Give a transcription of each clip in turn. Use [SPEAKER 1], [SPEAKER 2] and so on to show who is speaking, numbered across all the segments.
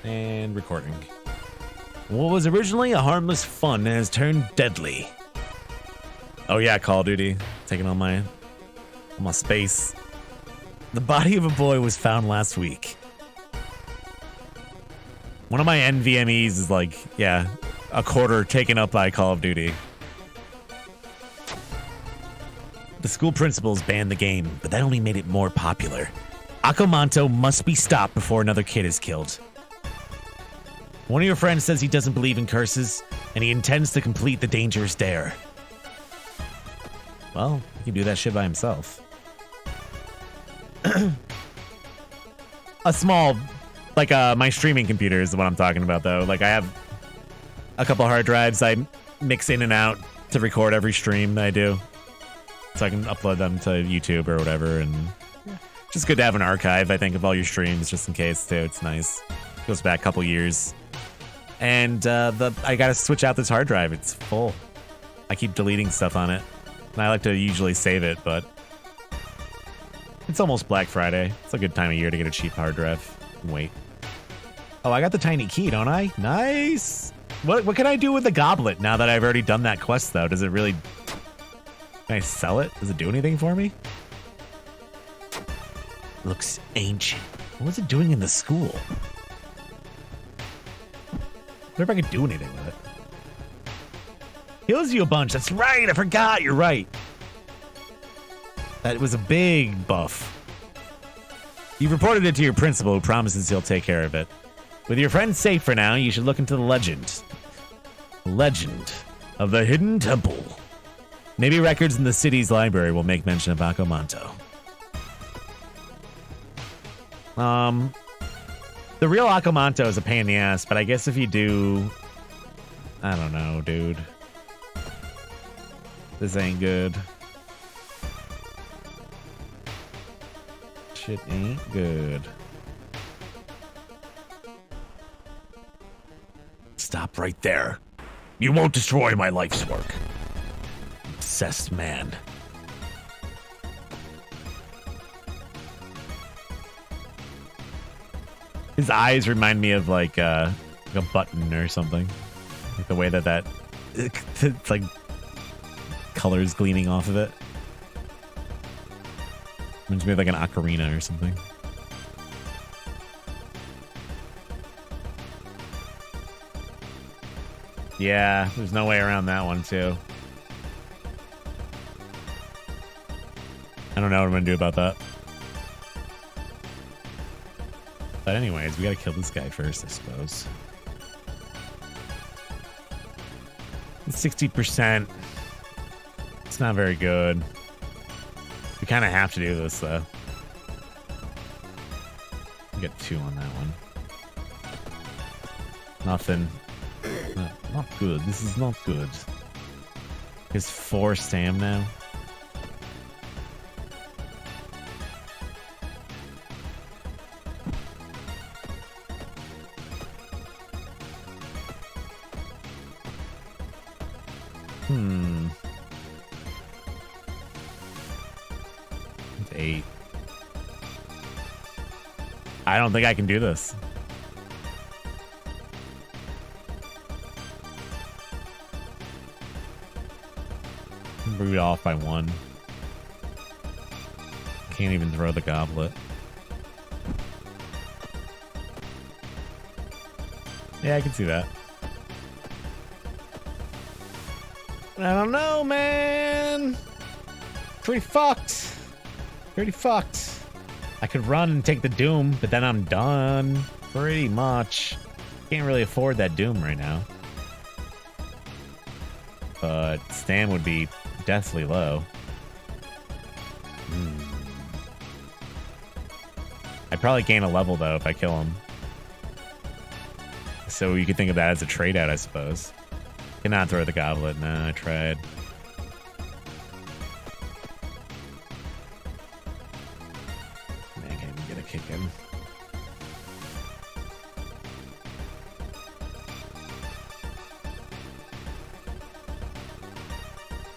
[SPEAKER 1] And recording. What was originally a harmless fun has turned deadly. Oh yeah, Call of Duty. Taking on my space. The body of a boy was found last week. One of my NVMEs is like, yeah, a quarter taken up by Call of Duty. The school principals banned the game, but that only made it more popular. Akamanto must be stopped before another kid is killed. One of your friends says he doesn't believe in curses, and he intends to complete the dangerous dare. Well, he can do that shit by himself. A small, like my streaming computer is what I'm talking about, though. Like I have a couple hard drives I mix in and out to record every stream that I do, so I can upload them to YouTube or whatever. And just good to have an archive, I think, of all your streams, just in case too. It's nice. Goes back a couple years. And I gotta switch out this hard drive. It's full. I keep deleting stuff on it, and I like to usually save it, but it's almost Black Friday. It's a good time of year to get a cheap hard drive. Wait. Oh, I got the tiny key, don't I? Nice. What can I do with the goblet now that I've already done that quest, though? Does it really... Can I sell it? Does it do anything for me? Looks ancient. What was it doing in the school? I wonder if I could do anything with it. Heals you a bunch. That's right. I forgot. You're right. That was a big buff. You've reported it to your principal, who promises he'll take care of it. With your friend safe for now, you should look into the legend. Legend of the Hidden Temple. Maybe records in the city's library will make mention of Akamanto. The real Akamanto is a pain in the ass, but I guess if you do... I don't know, dude. This ain't good. Shit ain't good. Stop right there. You won't destroy my life's work. Obsessed man. His eyes remind me of like a button or something. Like the way that it's like colors gleaming off of it. Reminds me of like an ocarina or something. Yeah, there's no way around that one too. I don't know what I'm gonna do about that. But anyways, we gotta kill this guy first, I suppose. 60%. It's not very good. We kind of have to do this, though. We got 2 on that one. Nothing. Not good. This is not good. Is 4 Sam now? It's 8. I don't think I can do this. Root off by 1. Can't even throw the goblet. Yeah, I can see that. I don't know, man. Pretty fucked. Pretty fucked. I could run and take the Doom, but then I'm done. Pretty much. Can't really afford that Doom right now. But Stam would be deathly low. I'd probably gain a level, though, if I kill him. So you could think of that as a trade out, I suppose. Cannot throw the goblet. No, I tried. Man, I can't even get a kick in.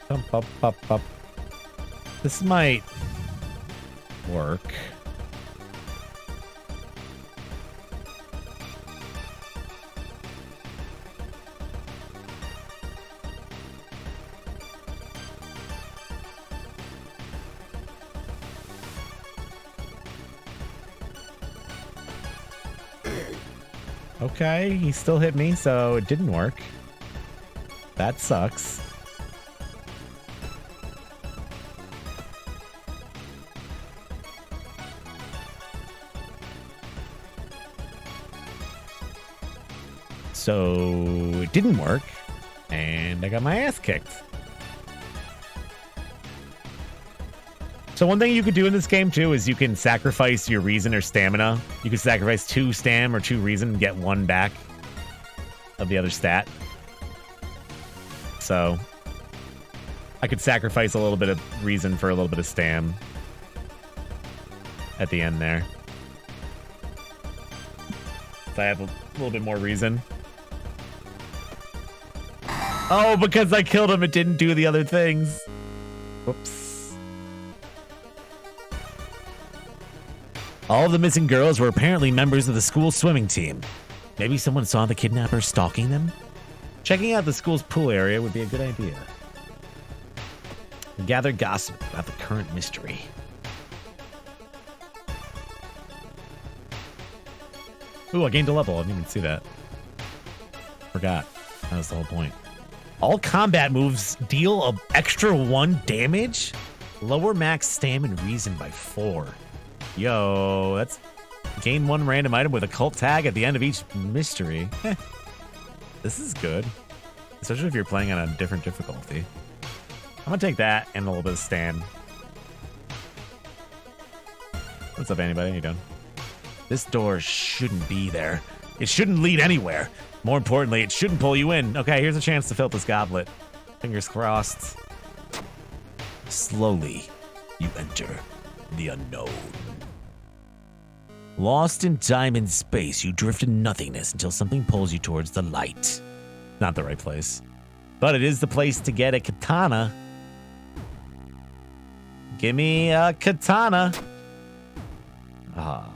[SPEAKER 1] Bump, bump, bump, bump. This might work. Okay, he still hit me, so it didn't work. That sucks. So it didn't work, and I got my ass kicked. So one thing you could do in this game, too, is you can sacrifice your reason or stamina. You can sacrifice 2 stam or 2 reason and get 1 back of the other stat. So I could sacrifice a little bit of reason for a little bit of stam at the end there. So I have a little bit more reason. Oh, because I killed him, it didn't do the other things. Whoops. All of the missing girls were apparently members of the school swimming team. Maybe someone saw the kidnapper stalking them? Checking out the school's pool area would be a good idea. Gather gossip about the current mystery. Ooh, I gained a level. I didn't even see that. Forgot. That was the whole point. All combat moves deal an extra 1 damage? Lower max stam and reason by 4. Yo, that's gain 1 random item with a cult tag at the end of each mystery. This is good. Especially if you're playing on a different difficulty. I'm gonna take that and a little bit of stam. What's up, anybody? How you doing? This door shouldn't be there. It shouldn't lead anywhere. More importantly, it shouldn't pull you in. Okay, here's a chance to fill this goblet. Fingers crossed. Slowly, you enter the unknown. Lost in time and space, you drift in nothingness until something pulls you towards the light. Not the right place. But it is the place to get a katana. Give me a katana. Ah.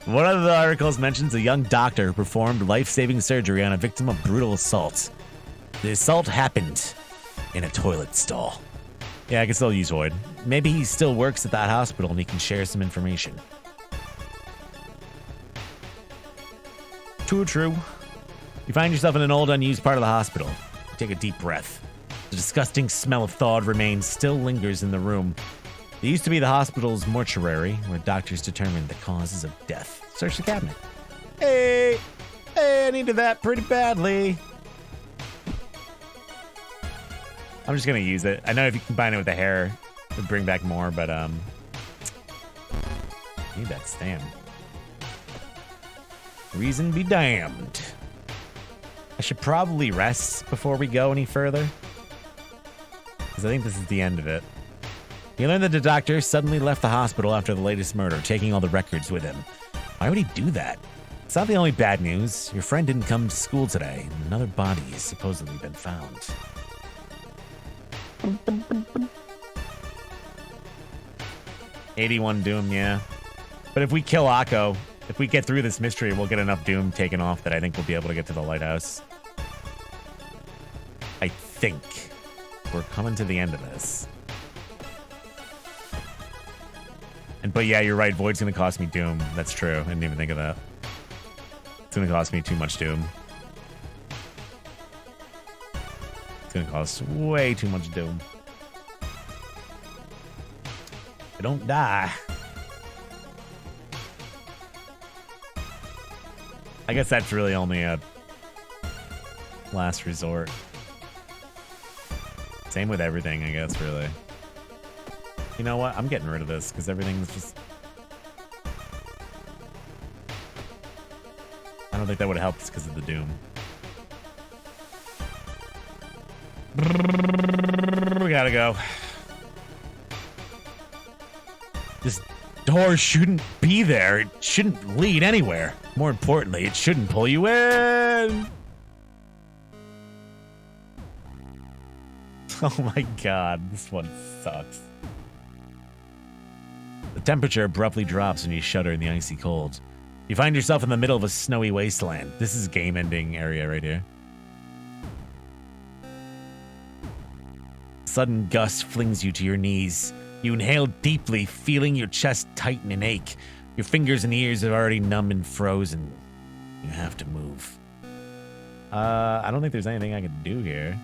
[SPEAKER 1] One of the articles mentions a young doctor who performed life-saving surgery on a victim of brutal assault. The assault happened in a toilet stall. Yeah, I can still use Void. Maybe he still works at that hospital and he can share some information. True. You find yourself in an old, unused part of the hospital. You take a deep breath. The disgusting smell of thawed remains still lingers in the room. It used to be the hospital's mortuary, where doctors determined the causes of death. Search the cabinet. Hey, I needed that pretty badly. I'm just gonna use it. I know if you combine it with the hair, it would bring back more, but need that stam. Reason be damned. I should probably rest before we go any further, because I think this is the end of it. You learn that the doctor suddenly left the hospital after the latest murder, taking all the records with him. Why would he do that? It's not the only bad news. Your friend didn't come to school today, and another body has supposedly been found. 81 Doom, yeah. But if we kill Akko, if we get through this mystery, we'll get enough Doom taken off that I think we'll be able to get to the lighthouse. I think. We're coming to the end of this. But yeah, you're right. Void's going to cost me Doom. That's true. I didn't even think of that. It's going to cost me too much Doom. It's going to cost way too much Doom. I don't die. I guess that's really only a last resort. Same with everything, I guess, really. You know what? I'm getting rid of this because everything's just... I don't think that would have helped because of the Doom. We gotta go. This door shouldn't be there. It shouldn't lead anywhere. More importantly, it shouldn't pull you in. Oh my god, this one sucks. The temperature abruptly drops when you shudder in the icy cold. You find yourself in the middle of a snowy wasteland. This is game-ending area right here. Sudden gust flings you to your knees. You inhale deeply, feeling your chest tighten and ache. Your fingers and ears are already numb and frozen. You have to move. I don't think there's anything I can do here.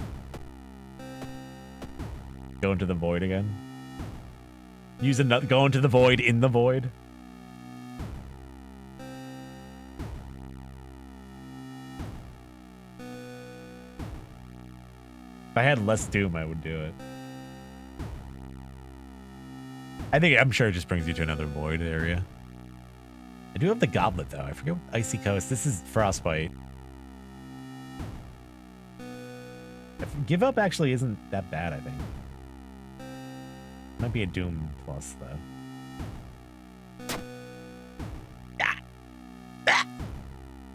[SPEAKER 1] Go into the void again. Go into the void in the void. If I had less doom, I would do it. I'm sure it just brings you to another void area. I do have the goblet though. I forget what Icy Coast. This is Frostbite. Give Up actually isn't that bad, I think. Might be a Doom plus though.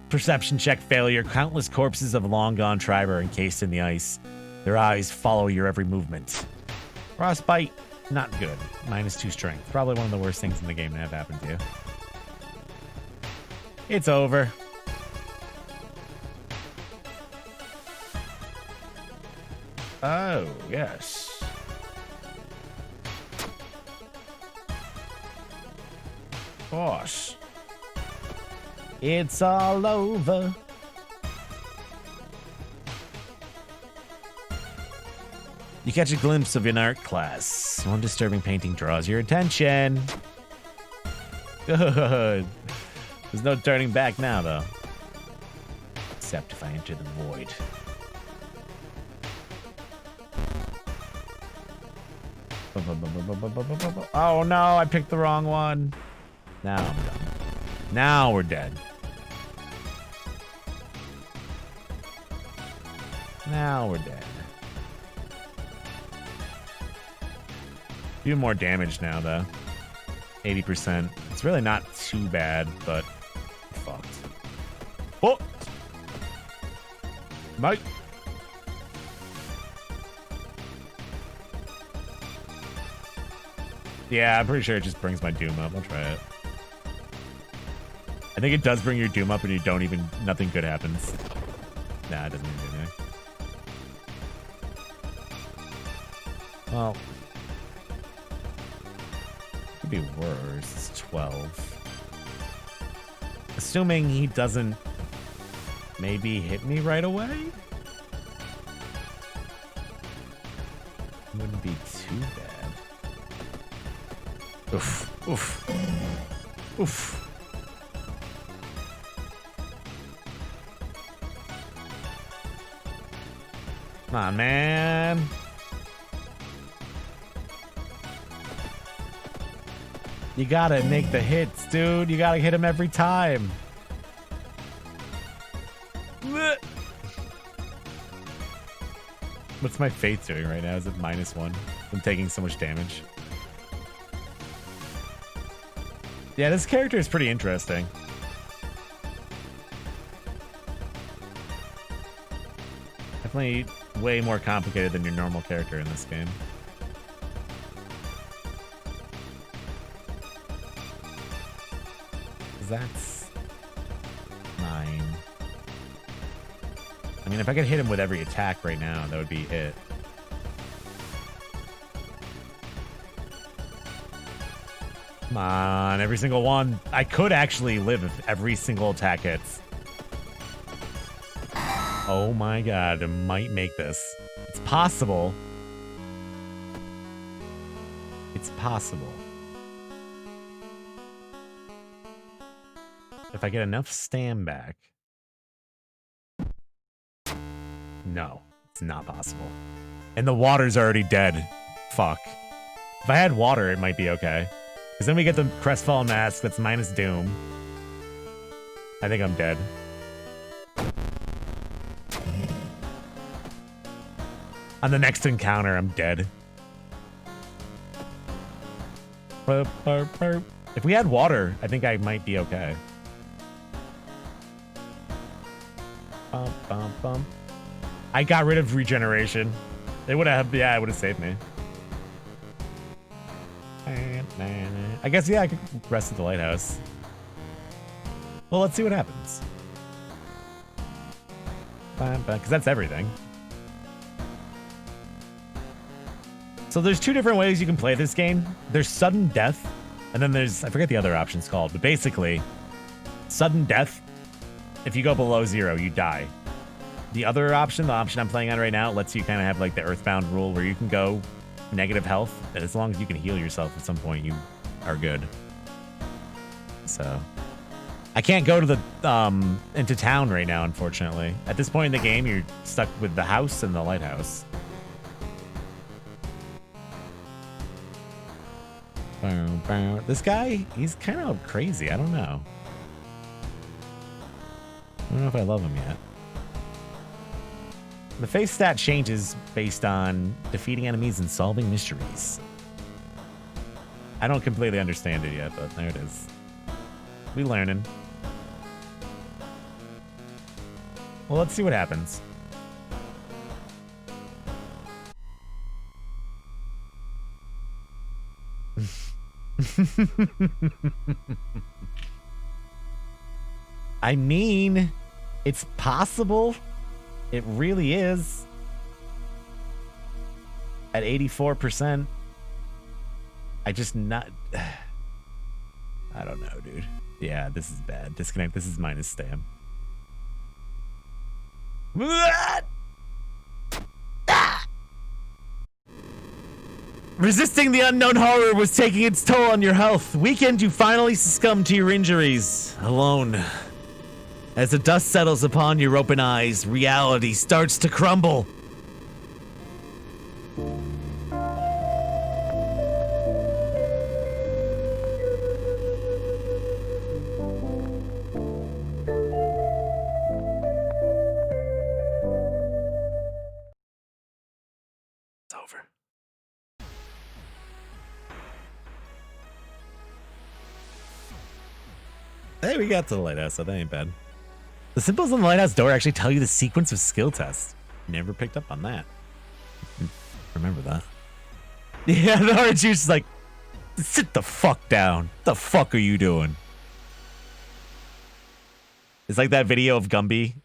[SPEAKER 1] Perception check failure. Countless corpses of a long-gone tribe are encased in the ice. Their eyes follow your every movement. Frostbite, not good. -2 strength. Probably one of the worst things in the game to have happen to you. It's over. Oh, yes. Of course. It's all over. You catch a glimpse of an art class. One disturbing painting draws your attention. Good. There's no turning back now, though. Except if I enter the void. Oh no, I picked the wrong one. Now I'm done. Now we're dead. Now we're dead. Do more damage now, though. 80%. It's really not too bad, but fucked. Oh! Mate! Yeah, I'm pretty sure it just brings my Doom up. I'll try it. I think it does bring your Doom up and you don't even... Nothing good happens. Nah, it doesn't even do anything. Well... Could be worse. It's 12. Assuming he doesn't... Maybe hit me right away? Wouldn't be too bad. Oof. Oof. Oof. Come on, man. You gotta make the hits, dude. You gotta hit him every time. What's my faith doing right now? Is it -1? I'm taking so much damage. Yeah, this character is pretty interesting. Definitely way more complicated than your normal character in this game. That's 9. I mean, if I could hit him with every attack right now, that would be it. Come on, every single one. I could actually live if every single attack hits. Oh my god, I might make this. It's possible. It's possible. If I get enough stam back. No, it's not possible. And the water's already dead. Fuck. If I had water, it might be okay. Because then we get the Crestfallen Mask that's minus Doom. I think I'm dead. On the next encounter, I'm dead. If we had water, I think I might be okay. Bum, bum, bum. I got rid of regeneration. They would have, yeah, it would have saved me. I guess, yeah, I could rest at the lighthouse. Well, let's see what happens. Because that's everything. So there's 2 different ways you can play this game. There's sudden death, And then there's, I forget the other option's called, but basically, sudden death, if you go below 0, you die. The other option, the option I'm playing on right now, lets you kind of have like the Earthbound rule where you can go negative health, and as long as you can heal yourself at some point, you are good. So, I can't go to the, into town right now, unfortunately. At this point in the game, you're stuck with the house and the lighthouse. This guy, he's kind of crazy. I don't know. I don't know if I love him yet. The face stat changes based on defeating enemies and solving mysteries. I don't completely understand it yet, but there it is. We learning. Well, let's see what happens. I mean, it's possible. It really is. At 84%. I just not... I don't know, dude. Yeah, this is bad. Disconnect. This is minus stam. Resisting the unknown horror was taking its toll on your health. Weakened, you finally succumb to your injuries. Alone. As the dust settles upon your open eyes, reality starts to crumble. It's over. Hey, we got to the lighthouse, so that ain't bad. The symbols on the lighthouse door actually tell you the sequence of skill tests. Never picked up on that. Remember that. Yeah, the RNG's just like, sit the fuck down. What the fuck are you doing? It's like that video of Gumby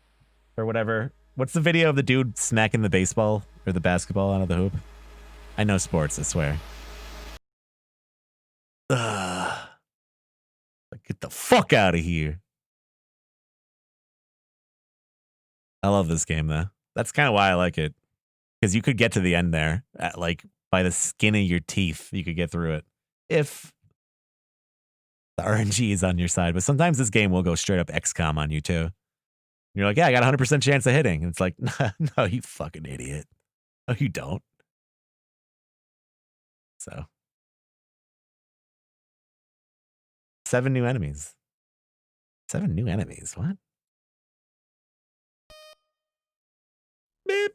[SPEAKER 1] or whatever. What's the video of the dude smacking the baseball or the basketball out of the hoop? I know sports, I swear. Ugh. Like, get the fuck out of here. I love this game, though. That's kind of why I like it. Because you could get to the end there, at, like, by the skin of your teeth, you could get through it. If the RNG is on your side. But sometimes this game will go straight up XCOM on you, too. You're like, yeah, I got a 100% chance of hitting. And it's like, no, you fucking idiot. No, you don't. So. 7 new enemies. 7 new enemies? What? Beep.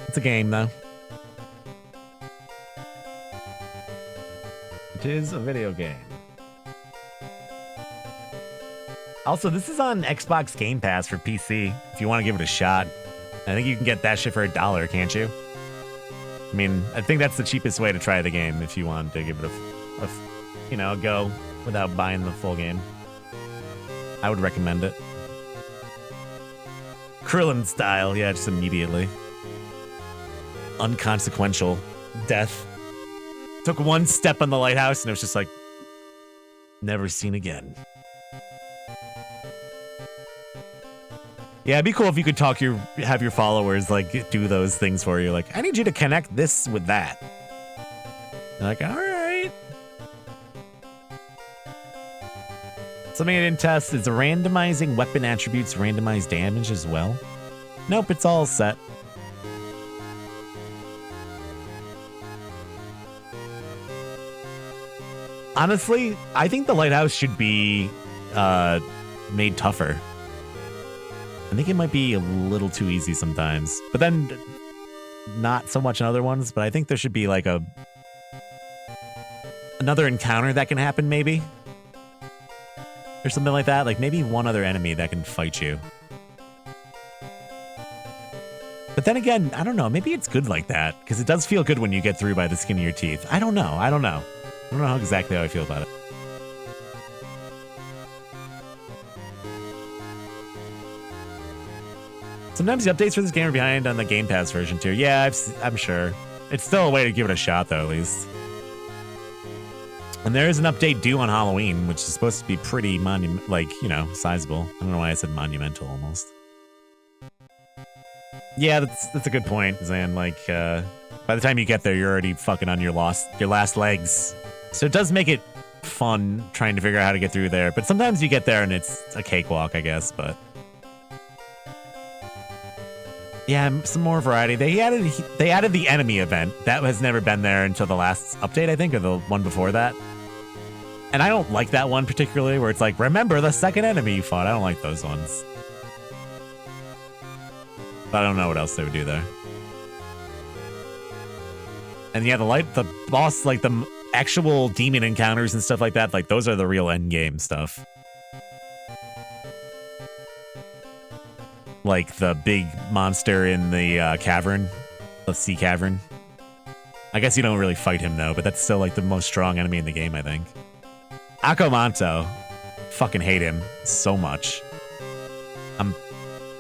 [SPEAKER 1] It's a game, though. It is a video game. Also, this is on Xbox Game Pass for PC, if you want to give it a shot. I think you can get that shit for $1, can't you? I mean, I think that's the cheapest way to try the game if you want to give it a go without buying the full game. I would recommend it. Krillin style, yeah, just immediately. Unconsequential death. Took one step on the lighthouse and it was just like, never seen again. Yeah, it'd be cool if you could have your followers like do those things for you. Like, I need you to connect this with that. They're like, all right. Something I didn't test is randomizing weapon attributes, randomize damage as well. Nope, it's all set. Honestly, I think the lighthouse should be made tougher. I think it might be a little too easy sometimes, but then not so much in other ones. But I think there should be like another encounter that can happen, maybe, or something like that. Like maybe one other enemy that can fight you. But then again, I don't know. Maybe it's good like that because it does feel good when you get through by the skin of your teeth. I don't know. don't know exactly how I feel about it. Sometimes the updates for this game are behind on the Game Pass version too. Yeah, I'm sure. It's still a way to give it a shot though, at least. And there is an update due on Halloween, which is supposed to be pretty sizable. I don't know why I said monumental almost. Yeah, that's a good point, Zan. Like, by the time you get there, you're already fucking on your last legs. So it does make it fun trying to figure out how to get through there. But sometimes you get there and it's a cakewalk, I guess. But yeah, some more variety. They added the enemy event that has never been there until the last update, I think, or the one before that. And I don't like that one particularly, where it's like, remember the second enemy you fought. I don't like those ones. But I don't know what else they would do there. And yeah, the boss, like the actual demon encounters and stuff like that, like those are the real end game stuff. Like the big monster in the cavern, the sea cavern. I guess you don't really fight him though, but that's still like the most strong enemy in the game, I think. Akamanto. Fucking hate him so much. I'm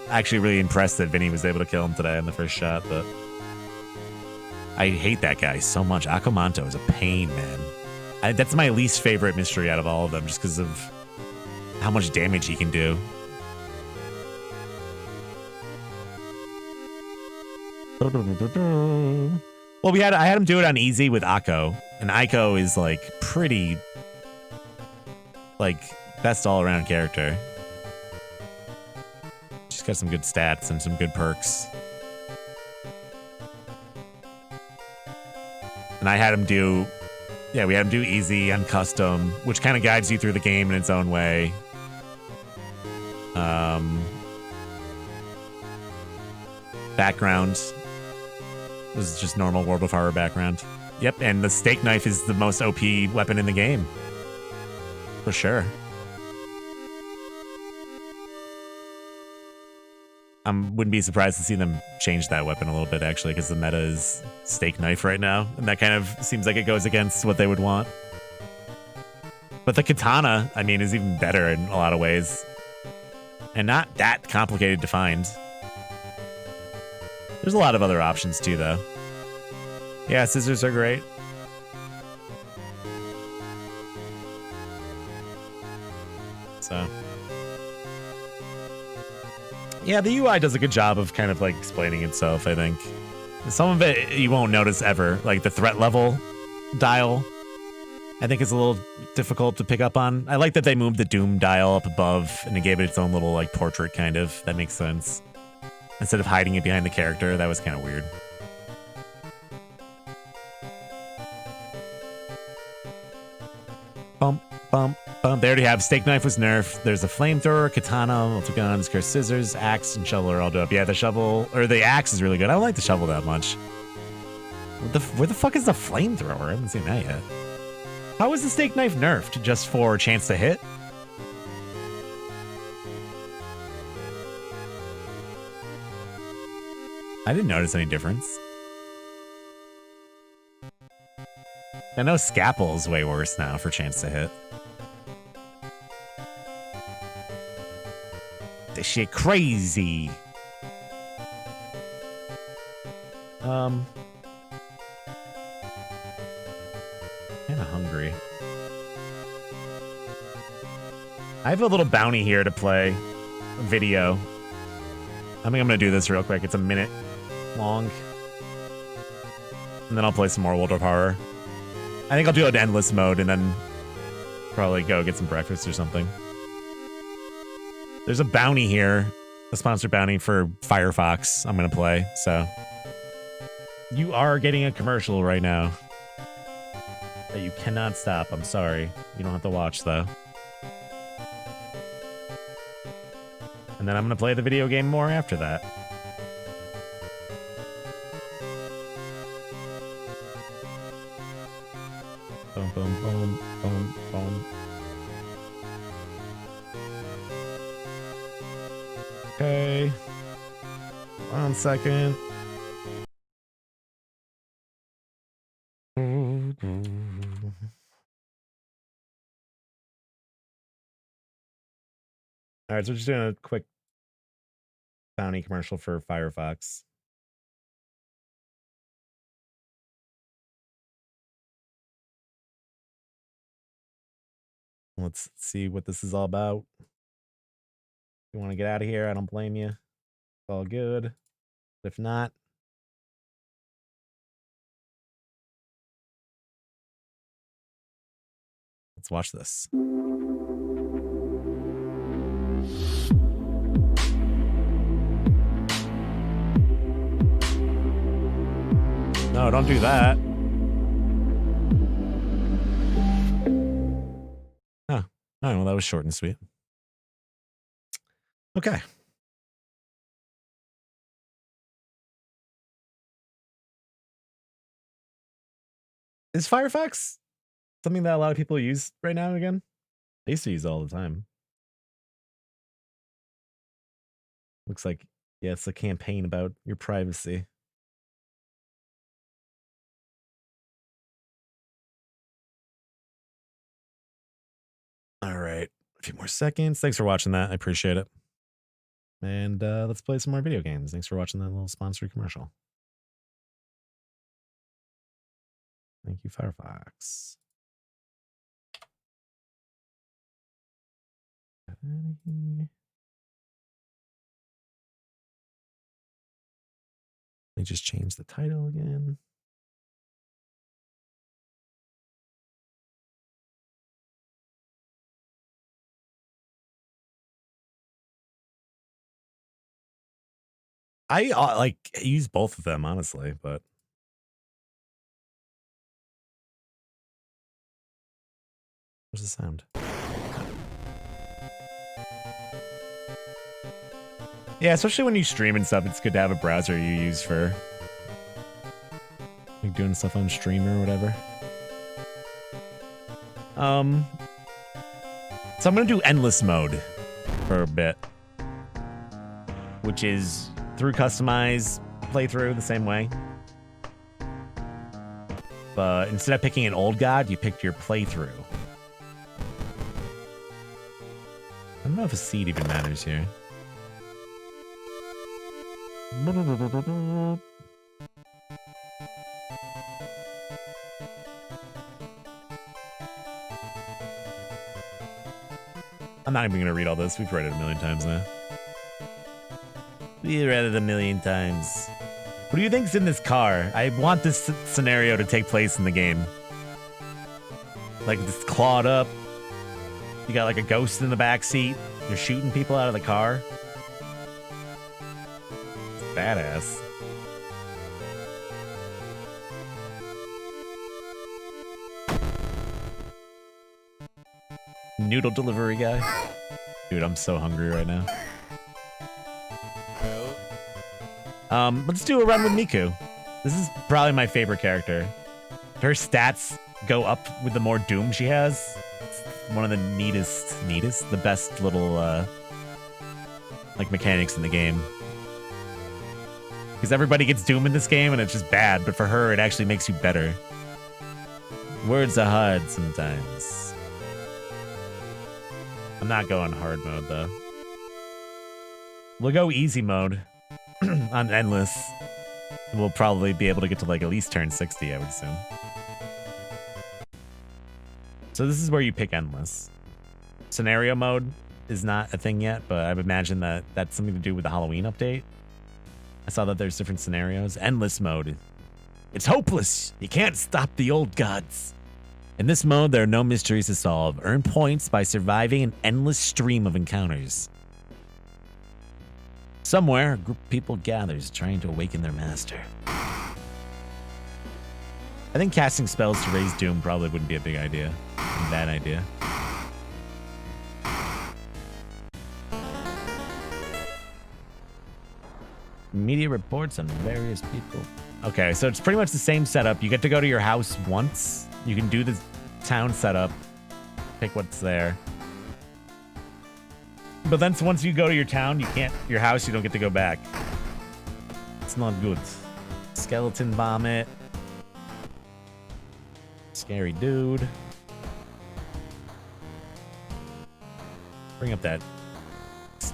[SPEAKER 1] actually really impressed that Vinny was able to kill him today on the first shot, but I hate that guy so much. Akamanto is a pain, man. That's my least favorite mystery out of all of them, just because of how much damage he can do. Well, I had him do it on easy with Akko, and Akko is like pretty, like best all around character. She's got some good stats and some good perks. And I had him do, yeah, we had him do easy and custom, which kind of guides you through the game in its own way. Background was just normal World of Horror background. Yep, and the steak knife is the most OP weapon in the game. For sure. I wouldn't be surprised to see them change that weapon a little bit, actually, because the meta is steak knife right now, and that kind of seems like it goes against what they would want. But the katana, I mean, is even better in a lot of ways. And not that complicated to find. There's a lot of other options, too, though. Yeah, scissors are great. So... yeah, the UI does a good job of kind of like explaining itself, I think. Some of it you won't notice ever, like the threat level dial, I think is a little difficult to pick up on. I like that they moved the Doom dial up above and it gave it its own little like portrait kind of. That makes sense. Instead of hiding it behind the character, that was kind of weird. Bump, bump, bump. They already have steak knife was nerfed. There's a flamethrower, katana, multiple guns, curse scissors, axe, and shovel are all dope. Yeah, the shovel or the axe is really good. I don't like the shovel that much. Where the fuck is the flamethrower? I haven't seen that yet. How is the steak knife nerfed? Just for a chance to hit? I didn't notice any difference. I know Scalpel's way worse now for chance to hit. This shit crazy. Kinda hungry. I have a little bounty here to play. A video. I think I'm gonna do this real quick. It's a minute long. And then I'll play some more World of Horror. I think I'll do it in endless mode and then probably go get some breakfast or something. There's a bounty here, a sponsored bounty for Firefox I'm going to play, so. You are getting a commercial right now that you cannot stop. I'm sorry. You don't have to watch, though. And then I'm going to play the video game more after that. Boom, boom, boom, boom, boom. Okay. 1 second. All right, so we're just doing a quick bounty commercial for Firefox. Let's see what this is all about. You want to get out of here? I don't blame you. It's all good. If not, let's watch this. No, don't do that. Oh, all right, well, that was short and sweet. Okay. Is Firefox something that a lot of people use right now again? I used to use it all the time. Looks like, yeah, it's a campaign about your privacy. All right. A few more seconds. Thanks for watching that. I appreciate it. And let's play some more video games. Thanks for watching that little sponsored commercial. Thank you, Firefox. Get out of here. Let me just change the title again. I like use both of them, honestly, but where's the sound? Yeah, especially when you stream and stuff, it's good to have a browser you use for like doing stuff on stream or whatever. So I'm gonna do endless mode for a bit, which is through customize playthrough the same way. But instead of picking an old god, you picked your playthrough. I don't know if a seed even matters here. I'm not even going to read all this. We've read it a million times now. We read it a million times. What do you think's in this car? I want this scenario to take place in the game. Like, it's clawed up. You got like a ghost in the back seat. You're shooting people out of the car. It's badass. Noodle delivery guy. Dude, I'm so hungry right now. Let's do a run with Miku. This is probably my favorite character. Her stats go up with the more doom she has. It's one of the the best little like mechanics in the game. Because everybody gets doom in this game and it's just bad, but for her it actually makes you better. Words are hard sometimes. I'm not going hard mode though. We'll go easy mode on endless. We'll probably be able to get to like at least turn 60, I would assume. So this is where you pick endless. Scenario mode is not a thing yet, but I would imagine that that's something to do with the Halloween update. I saw that there's different scenarios. Endless mode. It's hopeless. You can't stop the old gods. In this mode, there are no mysteries to solve. Earn points by surviving an endless stream of encounters. Somewhere, a group of people gathers trying to awaken their master. I think casting spells to raise doom probably wouldn't be a big idea. A bad idea. Media reports on various people. Okay, so it's pretty much the same setup. You get to go to your house once. You can do the town setup. Pick what's there. But then once you go to your town, your house, you don't get to go back. It's not good. Skeleton vomit. Scary dude. Bring up that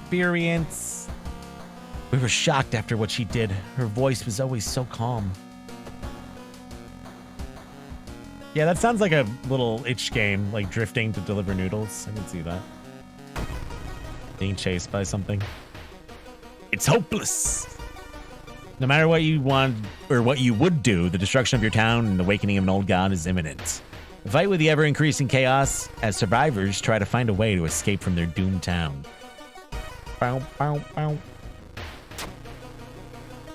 [SPEAKER 1] experience. We were shocked after what she did. Her voice was always so calm. Yeah, that sounds like a little itch game, like drifting to deliver noodles. I can see that. Being chased by something. It's hopeless. No matter what you want or what you would do, the destruction of your town and the awakening of an old god is imminent. Fight with the ever-increasing chaos as survivors try to find a way to escape from their doomed town. Bow, bow, bow.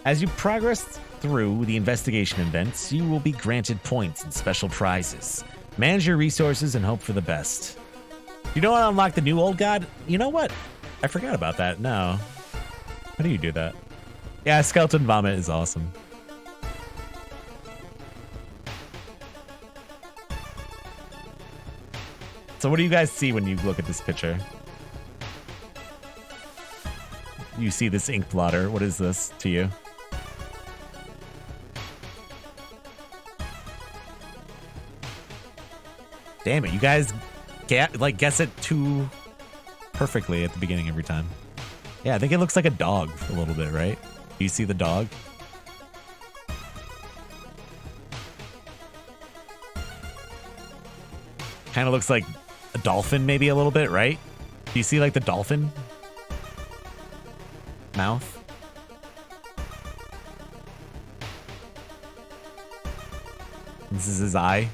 [SPEAKER 1] As you progress through the investigation events, you will be granted points and special prizes. Manage your resources and hope for the best. You know how to unlock the new old god? You know what? I forgot about that. No. How do you do that? Yeah, skeleton vomit is awesome. So what do you guys see when you look at this picture? You see this ink blotter. What is this to you? Damn it, you guys guess it too perfectly at the beginning every time. Yeah, I think it looks like a dog a little bit, right? Do you see the dog? Kind of looks like a dolphin maybe a little bit, right? Do you see like the dolphin mouth? This is his eye.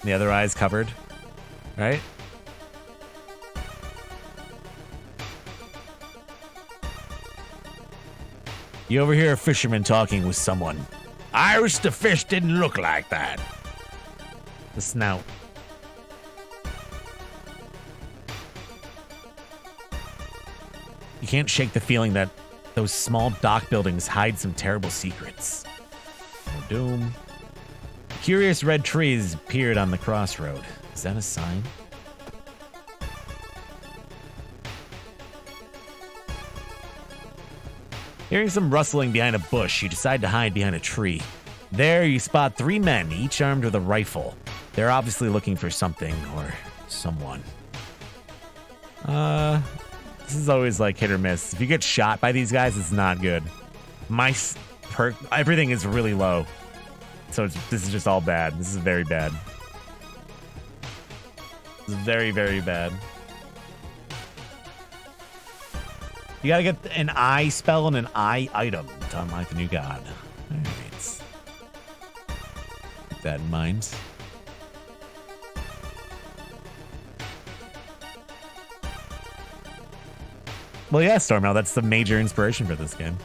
[SPEAKER 1] The other eye is covered, right? You overhear a fisherman talking with someone. I wish the fish didn't look like that. The snout. You can't shake the feeling that those small dock buildings hide some terrible secrets. Oh, doom. Curious red trees appeared on the crossroad. Is that a sign? Hearing some rustling behind a bush, you decide to hide behind a tree. There, you spot 3 men, each armed with a rifle. They're obviously looking for something or someone. This is always like hit or miss. If you get shot by these guys, it's not good. My perk, everything is really low. So this is just all bad. This is very bad. This is very, very bad. You gotta get an I spell and an I item to unlock the new god. Alright. Keep that in mind. Well, yeah, Stormel, that's the major inspiration for this game.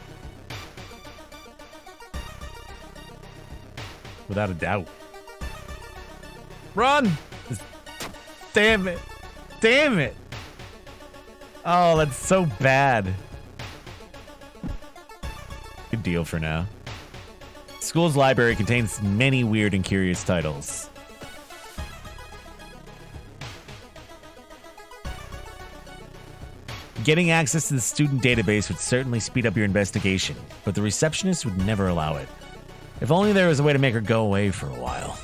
[SPEAKER 1] Without a doubt. Run! Damn it. Damn it! Oh, that's so bad. Good deal for now. School's library contains many weird and curious titles. Getting access to the student database would certainly speed up your investigation, but the receptionist would never allow it. If only there was a way to make her go away for a while.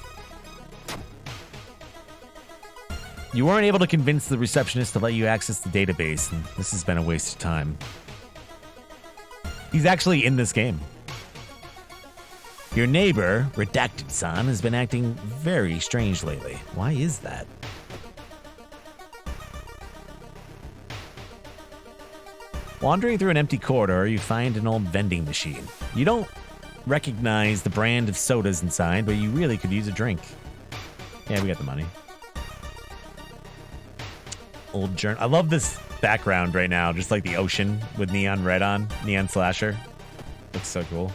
[SPEAKER 1] You weren't able to convince the receptionist to let you access the database, and this has been a waste of time. He's actually in this game. Your neighbor, Redacted-san, has been acting very strange lately. Why is that? Wandering through an empty corridor, you find an old vending machine. You don't recognize the brand of sodas inside, but you really could use a drink. Yeah, we got the money. Old journal. I love this background right now, just like the ocean with neon red on, neon slasher. Looks so cool.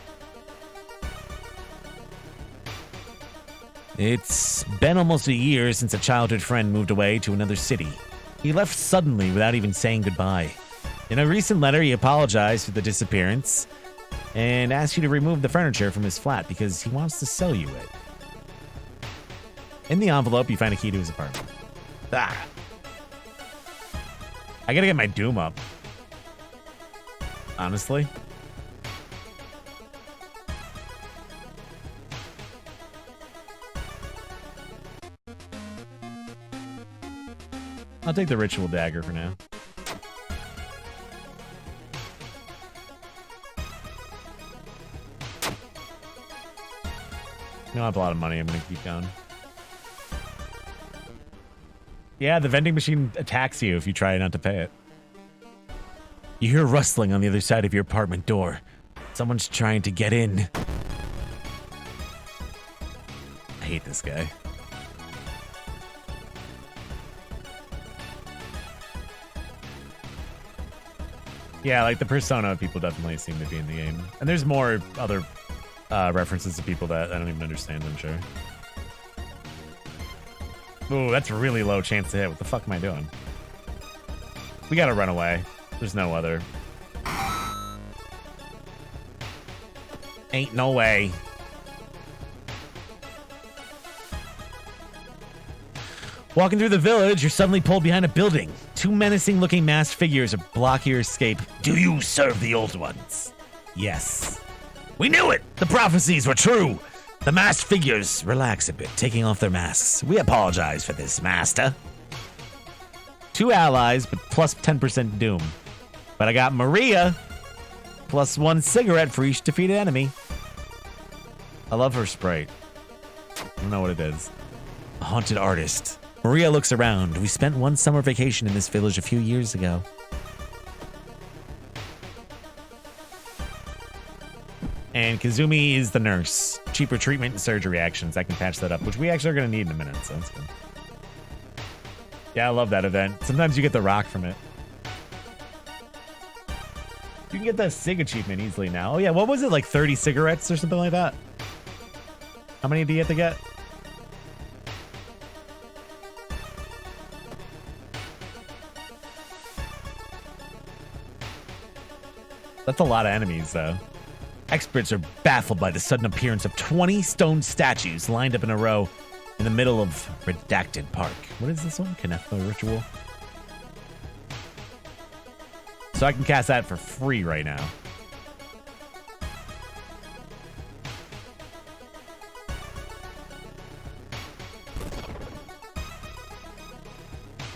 [SPEAKER 1] It's been almost a year since a childhood friend moved away to another city. He left suddenly without even saying goodbye. In a recent letter, he apologized for the disappearance and asked you to remove the furniture from his flat because he wants to sell you it. In the envelope, you find a key to his apartment. Ah. I gotta get my Doom up. Honestly. I'll take the ritual dagger for now. don't have a lot of money. I'm going to keep going. Yeah, the vending machine attacks you if you try not to pay it. You hear rustling on the other side of your apartment door. Someone's trying to get in. I hate this guy. Yeah, like the persona of people definitely seem to be in the game. And there's more other references to people that I don't even understand, I'm sure. Ooh, that's a really low chance to hit. What the fuck am I doing? We gotta run away. There's no other. Ain't no way. Walking through the village, you're suddenly pulled behind a building. Two menacing-looking masked figures block your escape. Do you serve the old ones? Yes. We knew it! The prophecies were true! The masked figures relax a bit, taking off their masks. We apologize for this, master. 2 allies, but plus 10% doom. But I got Maria, plus 1 cigarette for each defeated enemy. I love her sprite. I don't know what it is. A haunted artist. Maria looks around. We spent one summer vacation in this village a few years ago. And Kazumi is the nurse. Cheaper treatment and surgery actions. I can patch that up, which we actually are going to need in a minute, so that's good. Yeah, I love that event. Sometimes you get the rock from it. You can get the SIG achievement easily now. Oh yeah, what was it, like 30 cigarettes or something like that? How many do you have to get? That's a lot of enemies, though. Experts are baffled by the sudden appearance of 20 stone statues lined up in a row in the middle of Redacted Park. What is this one? Kinefo Ritual? So I can cast that for free right now.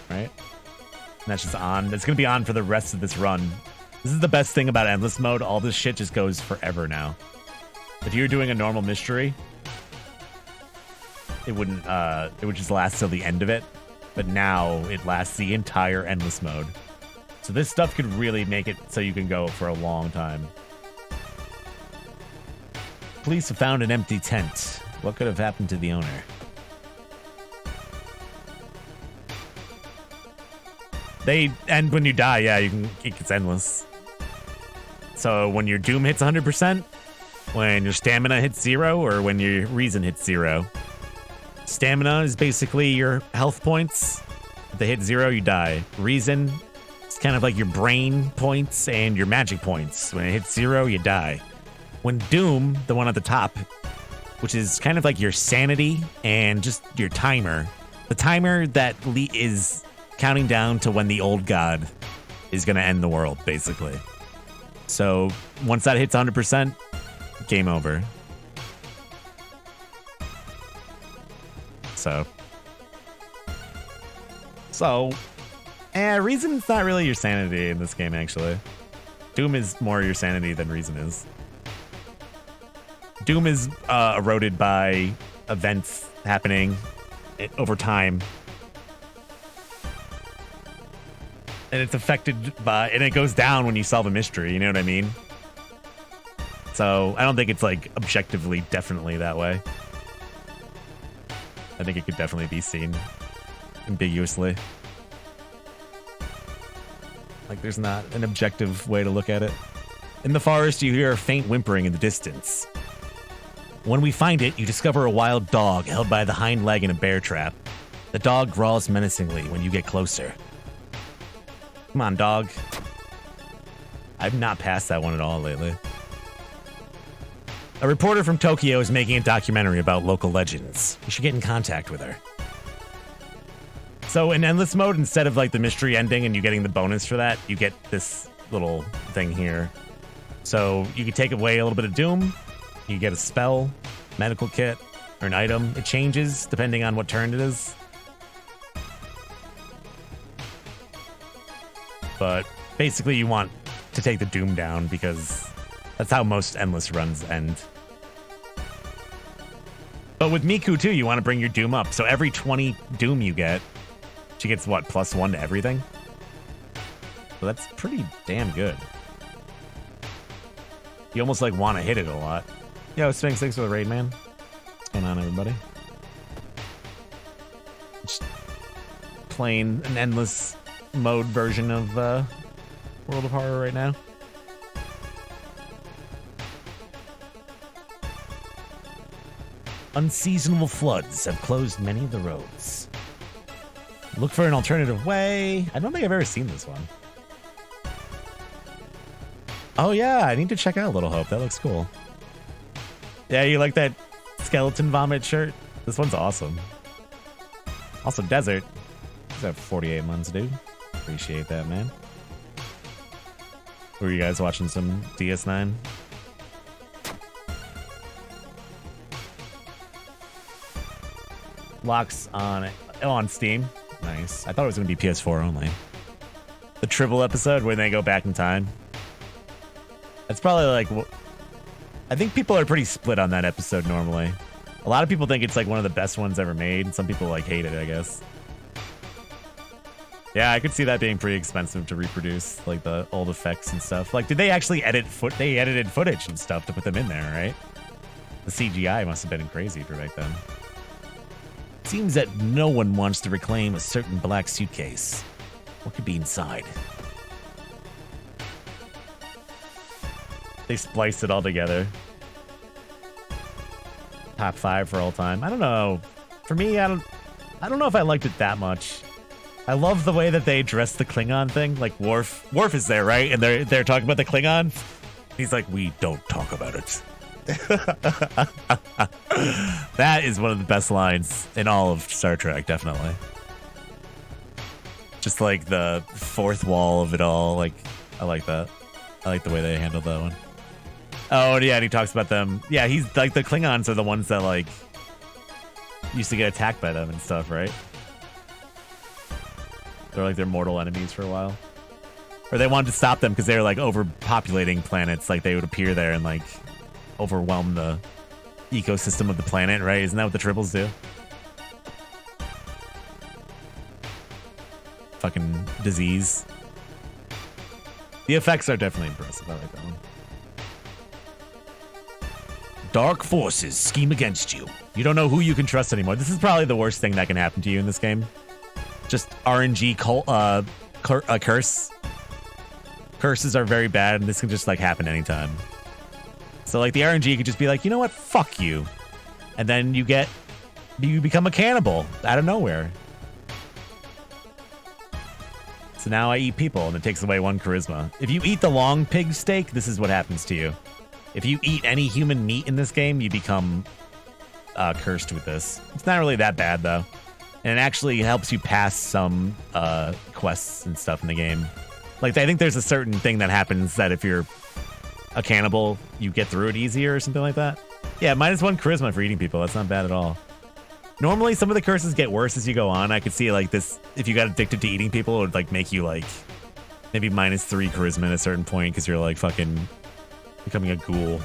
[SPEAKER 1] Right? And that's just on. It's going to be on for the rest of this run. This is the best thing about endless mode. All this shit just goes forever now. If you're doing a normal mystery, it wouldn't, it would just last till the end of it. But now it lasts the entire endless mode. So this stuff could really make it so you can go for a long time. Police have found an empty tent. What could have happened to the owner? And when you die, yeah, it gets endless. So when your doom hits 100%, when your stamina hits 0, or when your reason hits 0. Stamina is basically your health points. If they hit 0, you die. Reason, it's kind of like your brain points and your magic points. When it hits 0, you die. When doom, the one at the top, which is kind of like your sanity and just your timer. The timer that is counting down to when the old god is going to end the world, basically. So once that hits 100%, game over. Reason's not really your sanity in this game, actually. Doom is more your sanity than reason is. Doom is eroded by events happening over time. And it's affected by, and it goes down when you solve a mystery, you know what I mean? So I don't think it's like objectively definitely that way. I think it could definitely be seen ambiguously. Like there's not an objective way to look at it. In the forest, you hear a faint whimpering in the distance. When we find it, you discover a wild dog held by the hind leg in a bear trap. The dog growls menacingly when you get closer. Come on, dog. I've not passed that one at all lately. A reporter from Tokyo is making a documentary about local legends. You should get in contact with her. So in endless mode, instead of like the mystery ending and you getting the bonus for that, you get this little thing here. So you can take away a little bit of doom. You get a spell, medical kit, or an item. It changes depending on what turn it is. But basically you want to take the doom down because that's how most endless runs end. But with Miku too, you want to bring your Doom up. So every 20 Doom you get, she gets what, +1 to everything? So that's pretty damn good. You almost like want to hit it a lot. Yo, Sphinx, thanks for the raid, man. What's going on, everybody? Just playing an endless mode version of World of Horror right now. Unseasonable floods have closed many of the roads. Look for an alternative way. I don't think I've ever seen this one. Oh yeah, I need to check out Little Hope. That looks cool. Yeah, you like that skeleton vomit shirt? This one's awesome. Also, Desert. He's at 48 months, dude. Appreciate that, man. Were you guys watching some DS9? Locks on on Steam. Nice. I thought it was going to be PS4 only. The Tribble episode when they go back in time. That's probably like... I think people are pretty split on that episode normally. A lot of people think it's like one of the best ones ever made. Some people like hate it, I guess. Yeah, I could see that being pretty expensive to reproduce, like the old effects and stuff. Like, did they actually edit They edited footage and stuff to put them in there, right? The CGI must have been crazy for back then. Seems that no one wants to reclaim a certain black suitcase. What could be inside? They spliced it all together. Top 5 for all time. I don't know. For me, I don't know if I liked it that much. I love the way that they addressed the Klingon thing. Like Worf is there, right? And they're talking about the Klingon. He's like, we don't talk about it. That is one of the best lines in all of Star Trek, definitely. Just like the fourth wall of it all. Like, I like that. I like the way they handled that one. Oh, yeah, and he talks about them. Yeah, he's like, the Klingons are the ones that like used to get attacked by them and stuff, right? They're like their mortal enemies for a while. Or they wanted to stop them because they were like overpopulating planets. Like they would appear there and like overwhelm the ecosystem of the planet, right? Isn't that what the Tribbles do? Fucking disease. The effects are definitely impressive. I like that one. Dark forces scheme against you. You don't know who you can trust anymore. This is probably the worst thing that can happen to you in this game. Just RNG curse. Curses are very bad, and this can just like happen anytime. So like the RNG could just be like, you know what? Fuck you. And then you become a cannibal out of nowhere. So now I eat people, and it takes away 1 charisma. If you eat the long pig steak, this is what happens to you. If you eat any human meat in this game, you become cursed with this. It's not really that bad, though. And it actually helps you pass some quests and stuff in the game. Like, I think there's a certain thing that happens that if you're a cannibal, you get through it easier or something like that. Yeah, -1 charisma for eating people. That's not bad at all. Normally, some of the curses get worse as you go on. I could see, like, this, if you got addicted to eating people, it would, like, make you, like, maybe -3 charisma at a certain point because you're, like, fucking becoming a ghoul.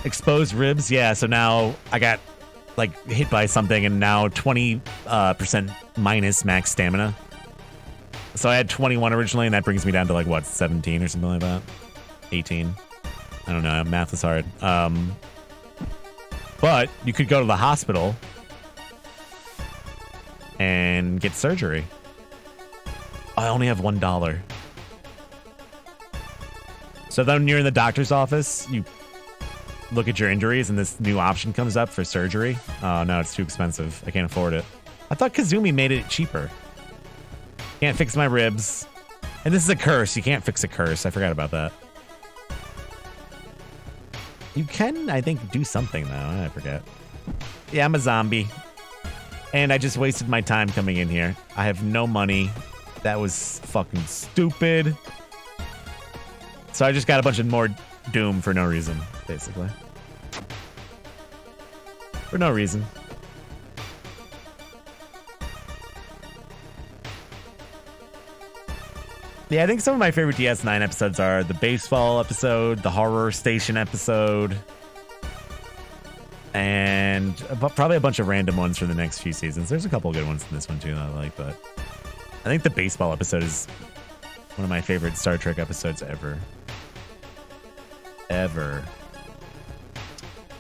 [SPEAKER 1] Exposed ribs. Yeah, so now I got, like, hit by something and now 20% minus max stamina. So I had 21 originally, and that brings me down to, like, what, 17 or something like that? 18. I don't know. Math is hard. But you could go to the hospital and get surgery. I only have $1. So then when you're in the doctor's office, you look at your injuries and this new option comes up for surgery. Oh, no, it's too expensive. I can't afford it. I thought Kazumi made it cheaper. Can't fix my ribs. And this is a curse. You can't fix a curse. I forgot about that. You can, I think, do something, though. I forget. Yeah, I'm a zombie. And I just wasted my time coming in here. I have no money. That was fucking stupid. So I just got a bunch of more Doom for no reason, basically. For no reason. Yeah, I think some of my favorite DS9 episodes are the baseball episode, the horror station episode. And probably a bunch of random ones for the next few seasons. There's a couple good ones in this one too that I like, but I think the baseball episode is one of my favorite Star Trek episodes ever. Ever.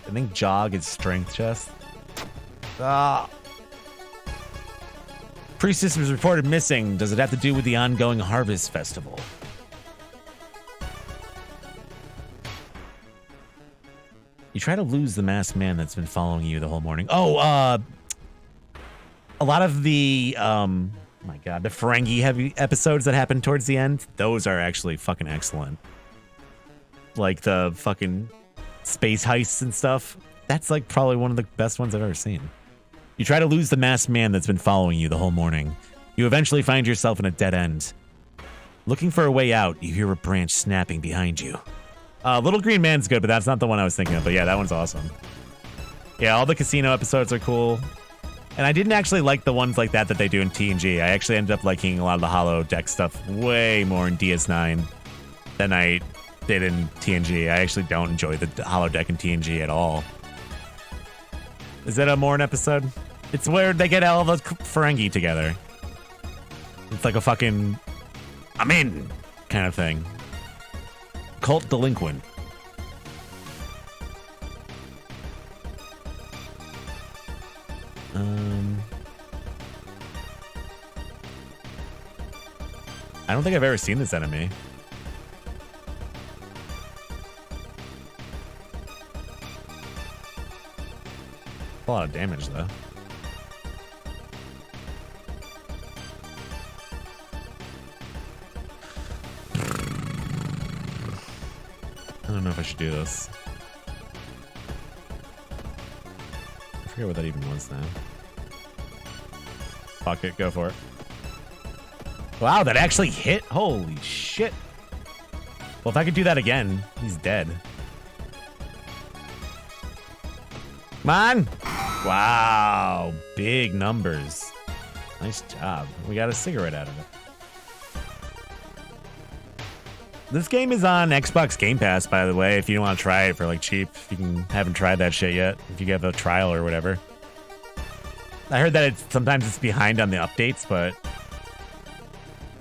[SPEAKER 1] I think Jog is strength chest. Ah. Priestess was reported missing. Does it have to do with the ongoing Harvest Festival? You try to lose the masked man that's been following you the whole morning. Oh, a lot of the, my God, the Ferengi heavy episodes that happen towards the end, those are actually fucking excellent. Like the fucking space heists and stuff. That's like probably one of the best ones I've ever seen. You try to lose the masked man that's been following you the whole morning. You eventually find yourself in a dead end. Looking for a way out, you hear a branch snapping behind you. Little Green Man's good, but that's not the one I was thinking of. But yeah, that one's awesome. Yeah, all the casino episodes are cool. And I didn't actually like the ones like that they do in TNG. I actually ended up liking a lot of the holodeck stuff way more in DS9 than I did in TNG. I actually don't enjoy the holodeck in TNG at all. Is that a Morn episode? It's where they get all the Ferengi together. It's like a fucking I'm in kind of thing. Cult delinquent. I don't think I've ever seen this enemy. A lot of damage though. I don't know if I should do this. I forget what that even was now. Fuck it, go for it. Wow, that actually hit? Holy shit. Well, if I could do that again, he's dead. Come on. Wow, big numbers. Nice job. We got a cigarette out of it. This game is on Xbox Game Pass, by the way, if you want to try it for like cheap. If you haven't tried that shit yet, if you have a trial or whatever. I heard that sometimes it's behind on the updates, but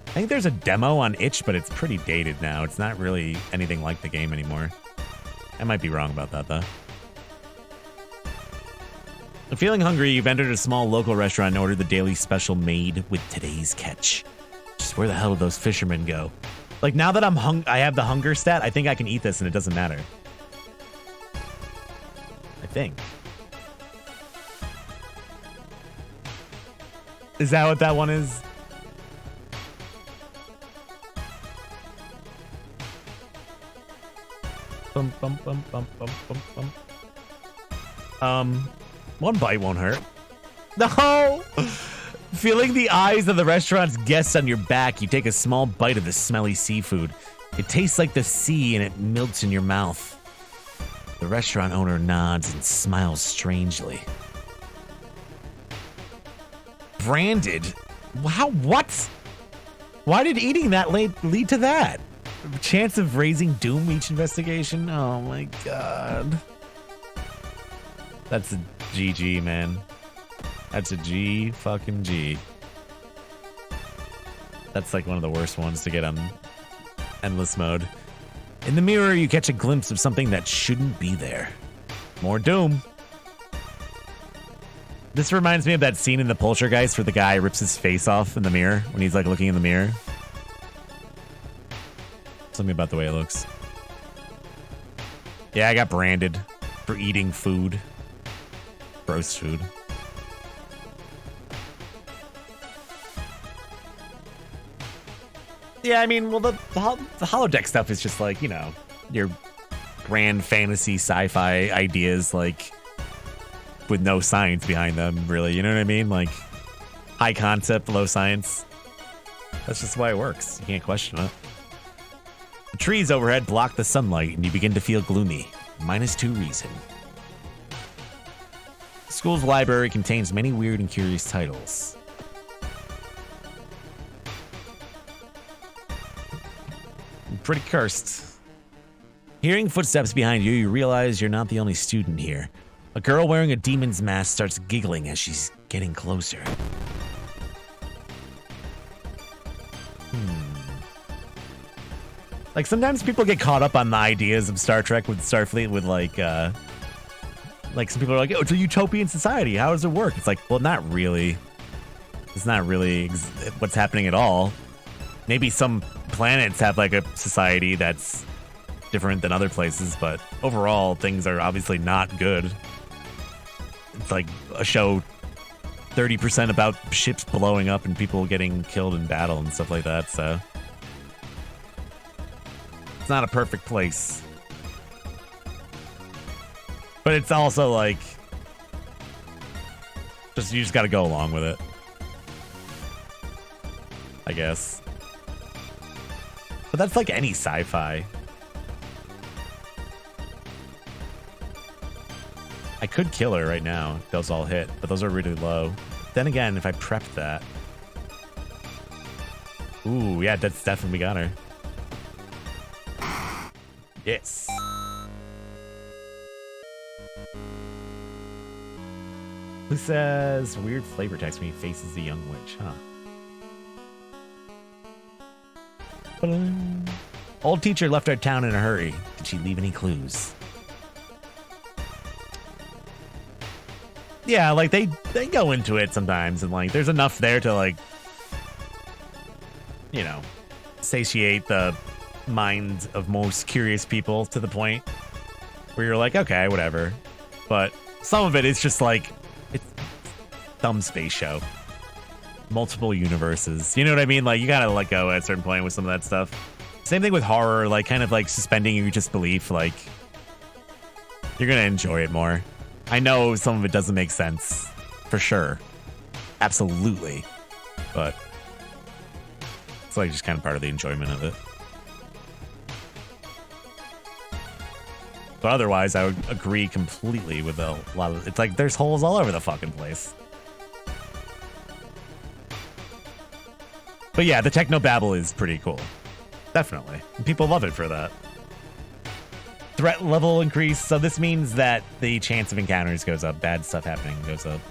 [SPEAKER 1] I think there's a demo on itch, but it's pretty dated now. It's not really anything like the game anymore. I might be wrong about that, though. Feeling hungry, you've entered a small local restaurant and ordered the daily special made with today's catch. Just where the hell did those fishermen go? Like, now that I have the hunger stat, I think I can eat this and it doesn't matter. I think. Is that what that one is? Bum, bum, bum, bum, bum, bum, bum. One bite won't hurt. No! Feeling the eyes of the restaurant's guests on your back, you take a small bite of the smelly seafood. It tastes like the sea and it melts in your mouth. The restaurant owner nods and smiles strangely. Branded? Wow, what? Why did eating that lead to that? Chance of raising doom each investigation? Oh my god. That's a GG, man. That's a G fucking G. That's like one of the worst ones to get on endless mode. In the mirror, you catch a glimpse of something that shouldn't be there. More doom. This reminds me of that scene in the Poltergeist where the guy rips his face off in the mirror when he's like looking in the mirror. Something about the way it looks. Yeah, I got branded for eating food. Gross food. Yeah, I mean, well, the holodeck stuff is just like, you know, your grand fantasy sci-fi ideas, like, with no science behind them, really. You know what I mean? Like, high concept, low science. That's just why it works. You can't question it. The trees overhead block the sunlight, and you begin to feel gloomy. -2 reason. The school's library contains many weird and curious titles. Pretty cursed. Hearing footsteps behind you, you realize you're not the only student here. A girl wearing a demon's mask starts giggling as she's getting closer. Like, sometimes people get caught up on the ideas of Star Trek with Starfleet with, like some people are like, oh, it's a utopian society. How does it work? It's like, well, not really. It's not really what's happening at all. Maybe some planets have, like, a society that's different than other places, but overall, things are obviously not good. It's like a show 30% about ships blowing up and people getting killed in battle and stuff like that, so... It's not a perfect place. But it's also like... you just gotta go along with it. I guess. But that's like any sci-fi. I could kill her right now. Those all hit, but those are really low. Then again, if I prepped that... Ooh, yeah, that's definitely got her. Yes. Who says weird flavor text when he faces the young witch, huh? Old teacher left our town in a hurry. Did she leave any clues? Yeah, like they go into it sometimes, and like there's enough there to like, you know, satiate the mind of most curious people to the point where you're like, okay, whatever. But some of it is just like, it's dumb space show. Multiple universes. You know what I mean? Like, you gotta let go at a certain point with some of that stuff. Same thing with horror, like kind of like suspending your disbelief. Like, you're gonna enjoy it more. I know some of it doesn't make sense, for sure. Absolutely. But it's like just kind of part of the enjoyment of it. But otherwise, I would agree completely with a lot of... It's like there's holes all over the fucking place. But yeah, the technobabble is pretty cool. Definitely. And people love it for that. Threat level increase. So this means that the chance of encounters goes up. Bad stuff happening goes up.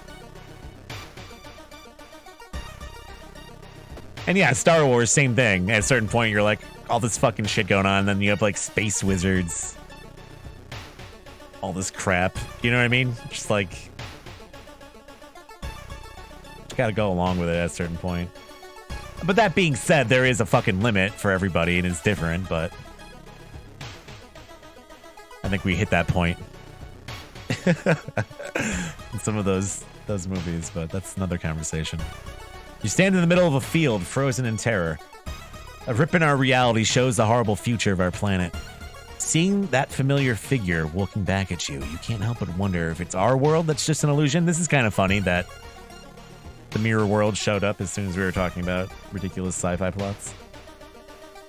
[SPEAKER 1] And yeah, Star Wars, same thing. At a certain point, you're like, all this fucking shit going on. And then you have like space wizards. All this crap. You know what I mean? Just like... You gotta go along with it at a certain point. But that being said, there is a fucking limit for everybody, and it's different, but... I think we hit that point. In some of those movies, but that's another conversation. You stand in the middle of a field, frozen in terror. A rip in our reality shows the horrible future of our planet. Seeing that familiar figure looking back at you, you can't help but wonder if it's our world that's just an illusion. This is kind of funny that the mirror world showed up as soon as we were talking about ridiculous sci-fi plots.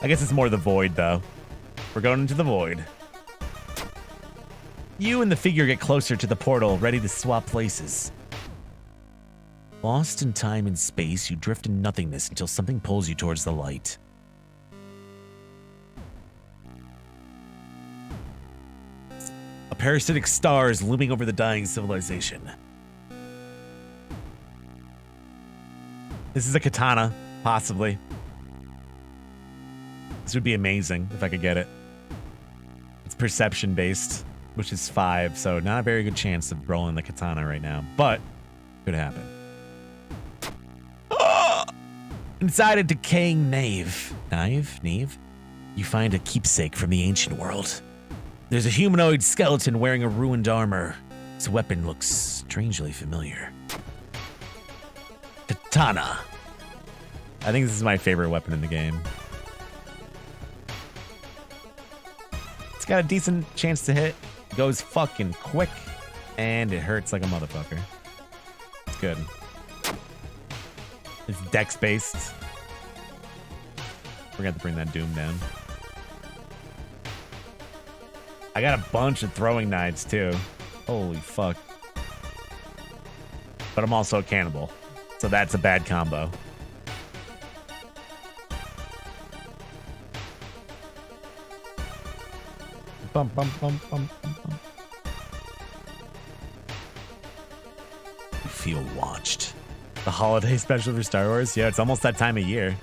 [SPEAKER 1] I guess it's more the void, though. We're going into the void. You and the figure get closer to the portal, ready to swap places. Lost in time and space, you drift in nothingness until something pulls you towards the light. A parasitic star is looming over the dying civilization. This is a katana, possibly. This would be amazing if I could get it. It's perception based, which is 5, so not a very good chance of rolling the katana right now, but could happen. Inside a decaying nave, you find a keepsake from the ancient world. There's a humanoid skeleton wearing a ruined armor. Its weapon looks strangely familiar. Katana. I think this is my favorite weapon in the game. It's got a decent chance to hit. It goes fucking quick. And it hurts like a motherfucker. It's good. It's dex based. We're gonna have to bring that doom down. I got a bunch of throwing knives too. Holy fuck. But I'm also a cannibal. So that's a bad combo. Bum, bum, bum, bum, bum, bum.
[SPEAKER 2] feel watched.
[SPEAKER 1] The holiday special for Star Wars? Yeah, it's almost that time of year.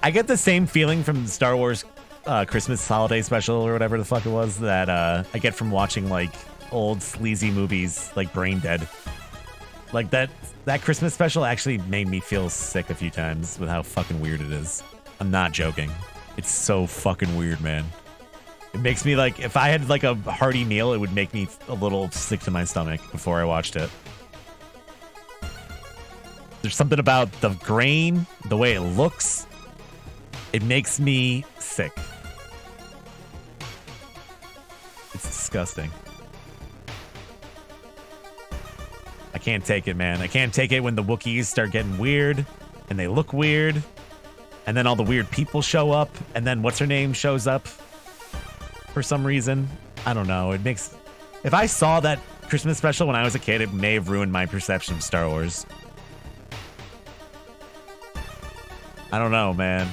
[SPEAKER 1] I get the same feeling from Star Wars Christmas holiday special or whatever the fuck it was that I get from watching like old sleazy movies like Brain Dead. Like that Christmas special actually made me feel sick a few times with how fucking weird it is. I'm not joking. It's so fucking weird, man. It makes me like, if I had like a hearty meal, it would make me a little sick to my stomach before I watched it. There's something about the grain, the way it looks. It makes me sick. It's disgusting. I can't take it, man. I can't take it when the Wookiees start getting weird and they look weird. And then all the weird people show up. And then what's her name shows up for some reason. I don't know. It makes... If I saw that Christmas special when I was a kid, it may have ruined my perception of Star Wars. I don't know, man.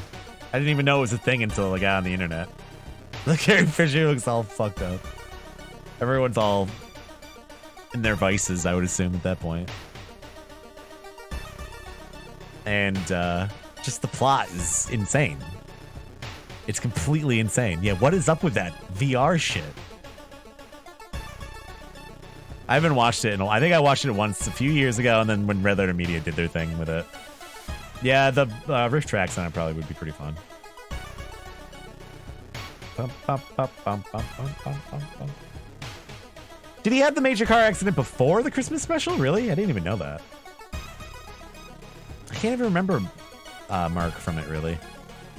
[SPEAKER 1] I didn't even know it was a thing until I got on the internet. Look, Carrie Fisher looks all fucked up. Everyone's all in their vices, I would assume, at that point. And just the plot is insane. It's completely insane. Yeah, what is up with that VR shit? I haven't watched it. I think I watched it once a few years ago, and then when Red Letter Media did their thing with it. Yeah, the riff tracks on it probably would be pretty fun. Did he have the major car accident before the Christmas special? Really? I didn't even know that. I can't even remember Mark from it, really.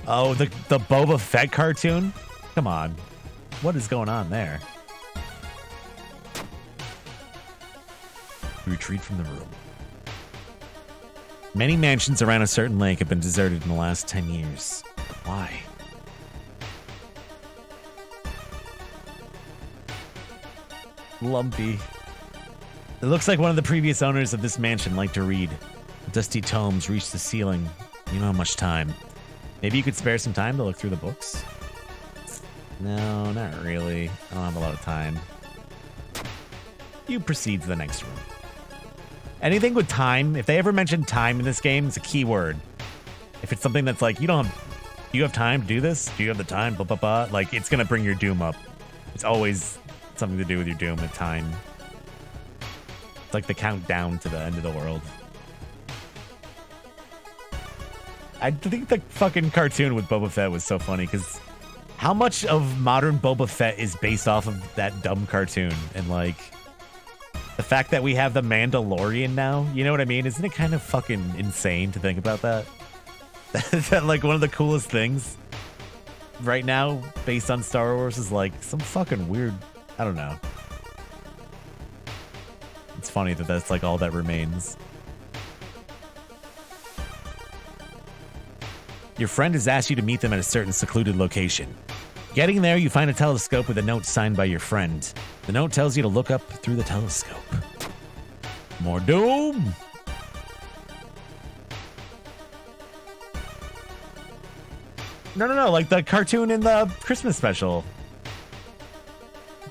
[SPEAKER 1] Oh, the Boba Fett cartoon? Come on. What is going on there? Retreat from the room. Many mansions around a certain lake have been deserted in the last 10 years. Why? Lumpy. It looks like one of the previous owners of this mansion liked to read. The dusty tomes reach the ceiling. You don't have much time. Maybe you could spare some time to look through the books? No, not really. I don't have a lot of time. You proceed to the next room. Anything with time, if they ever mention time in this game, it's a key word. If it's something that's like, do you have time to do this? Do you have the time? Blah, blah, blah. Like, it's going to bring your doom up. It's always something to do with your doom and time. It's like the countdown to the end of the world. I think the fucking cartoon with Boba Fett was so funny because how much of modern Boba Fett is based off of that dumb cartoon? And like, the fact that we have the Mandalorian now, you know what I mean? Isn't it kind of fucking insane to think about that? That like one of the coolest things right now based on Star Wars is like some fucking weird, I don't know. It's funny that that's like all that remains. Your friend has asked you to meet them at a certain secluded location. Getting there, you find a telescope with a note signed by your friend. The note tells you to look up through the telescope. More doom! No, like the cartoon in the Christmas special.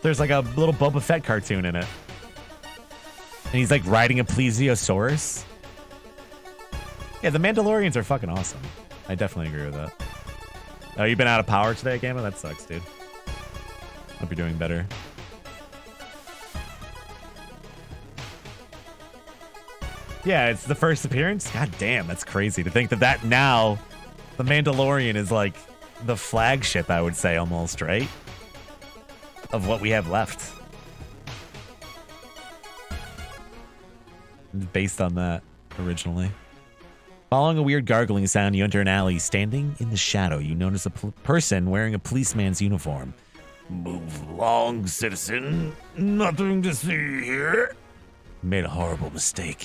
[SPEAKER 1] There's like a little Boba Fett cartoon in it. And he's like riding a plesiosaurus. Yeah, the Mandalorians are fucking awesome. I definitely agree with that. Oh, you've been out of power today, Gamma? That sucks, dude. Hope you're doing better. Yeah, it's the first appearance? God damn, that's crazy to think that now, the Mandalorian is like the flagship, I would say, almost, right? Of what we have left. Based on that, originally. Following a weird gargling sound, you enter an alley. Standing in the shadow, you notice a person wearing a policeman's uniform. Move along, citizen. Nothing to see here. Made a horrible mistake.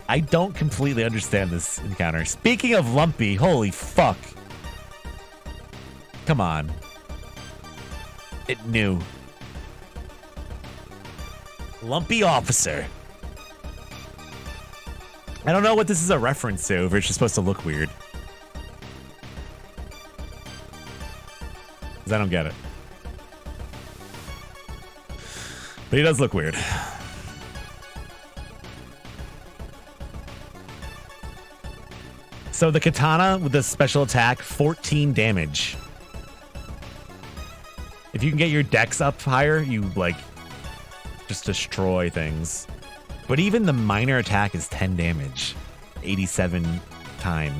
[SPEAKER 1] I don't completely understand this encounter. Speaking of Lumpy, holy fuck. Come on. It knew. Lumpy officer. I don't know what this is a reference to, if it's just supposed to look weird. Because I don't get it. But he does look weird. So the katana with the special attack, 14 damage. If you can get your dex up higher, you like just destroy things. But even the minor attack is 10 damage. 87 time.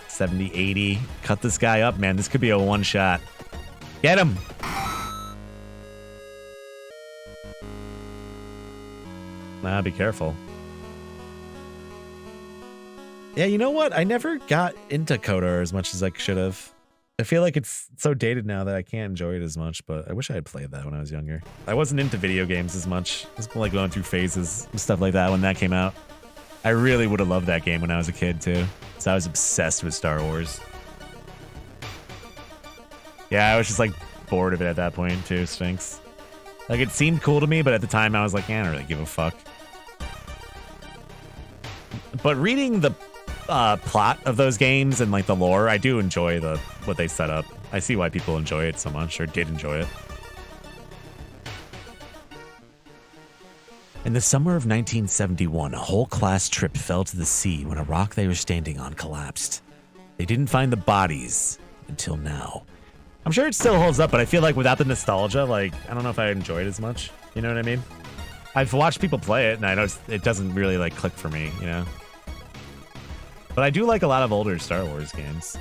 [SPEAKER 1] 70, 80. Cut this guy up, man. This could be a one shot. Get him. Nah, be careful. Yeah, you know what? I never got into KOTOR as much as I should have. I feel like it's so dated now that I can't enjoy it as much, but I wish I had played that when I was younger. I wasn't into video games as much. I was like going through phases and stuff like that when that came out. I really would have loved that game when I was a kid too. So I was obsessed with Star Wars. Yeah, I was just like bored of it at that point too, Sphinx. Like it seemed cool to me, but at the time I was like, I don't really give a fuck. But reading the plot of those games and like the lore, I do enjoy what they set up. I see why people enjoy it so much, or did enjoy it. In the summer of 1971, a whole class trip fell to the sea when a rock they were standing on collapsed. They didn't find the bodies until now. I'm sure it still holds up, but I feel like without the nostalgia, like, I don't know if I enjoy it as much. You know what I mean? I've watched people play it, and I know it doesn't really like click for me, you know? But I do like a lot of older Star Wars games.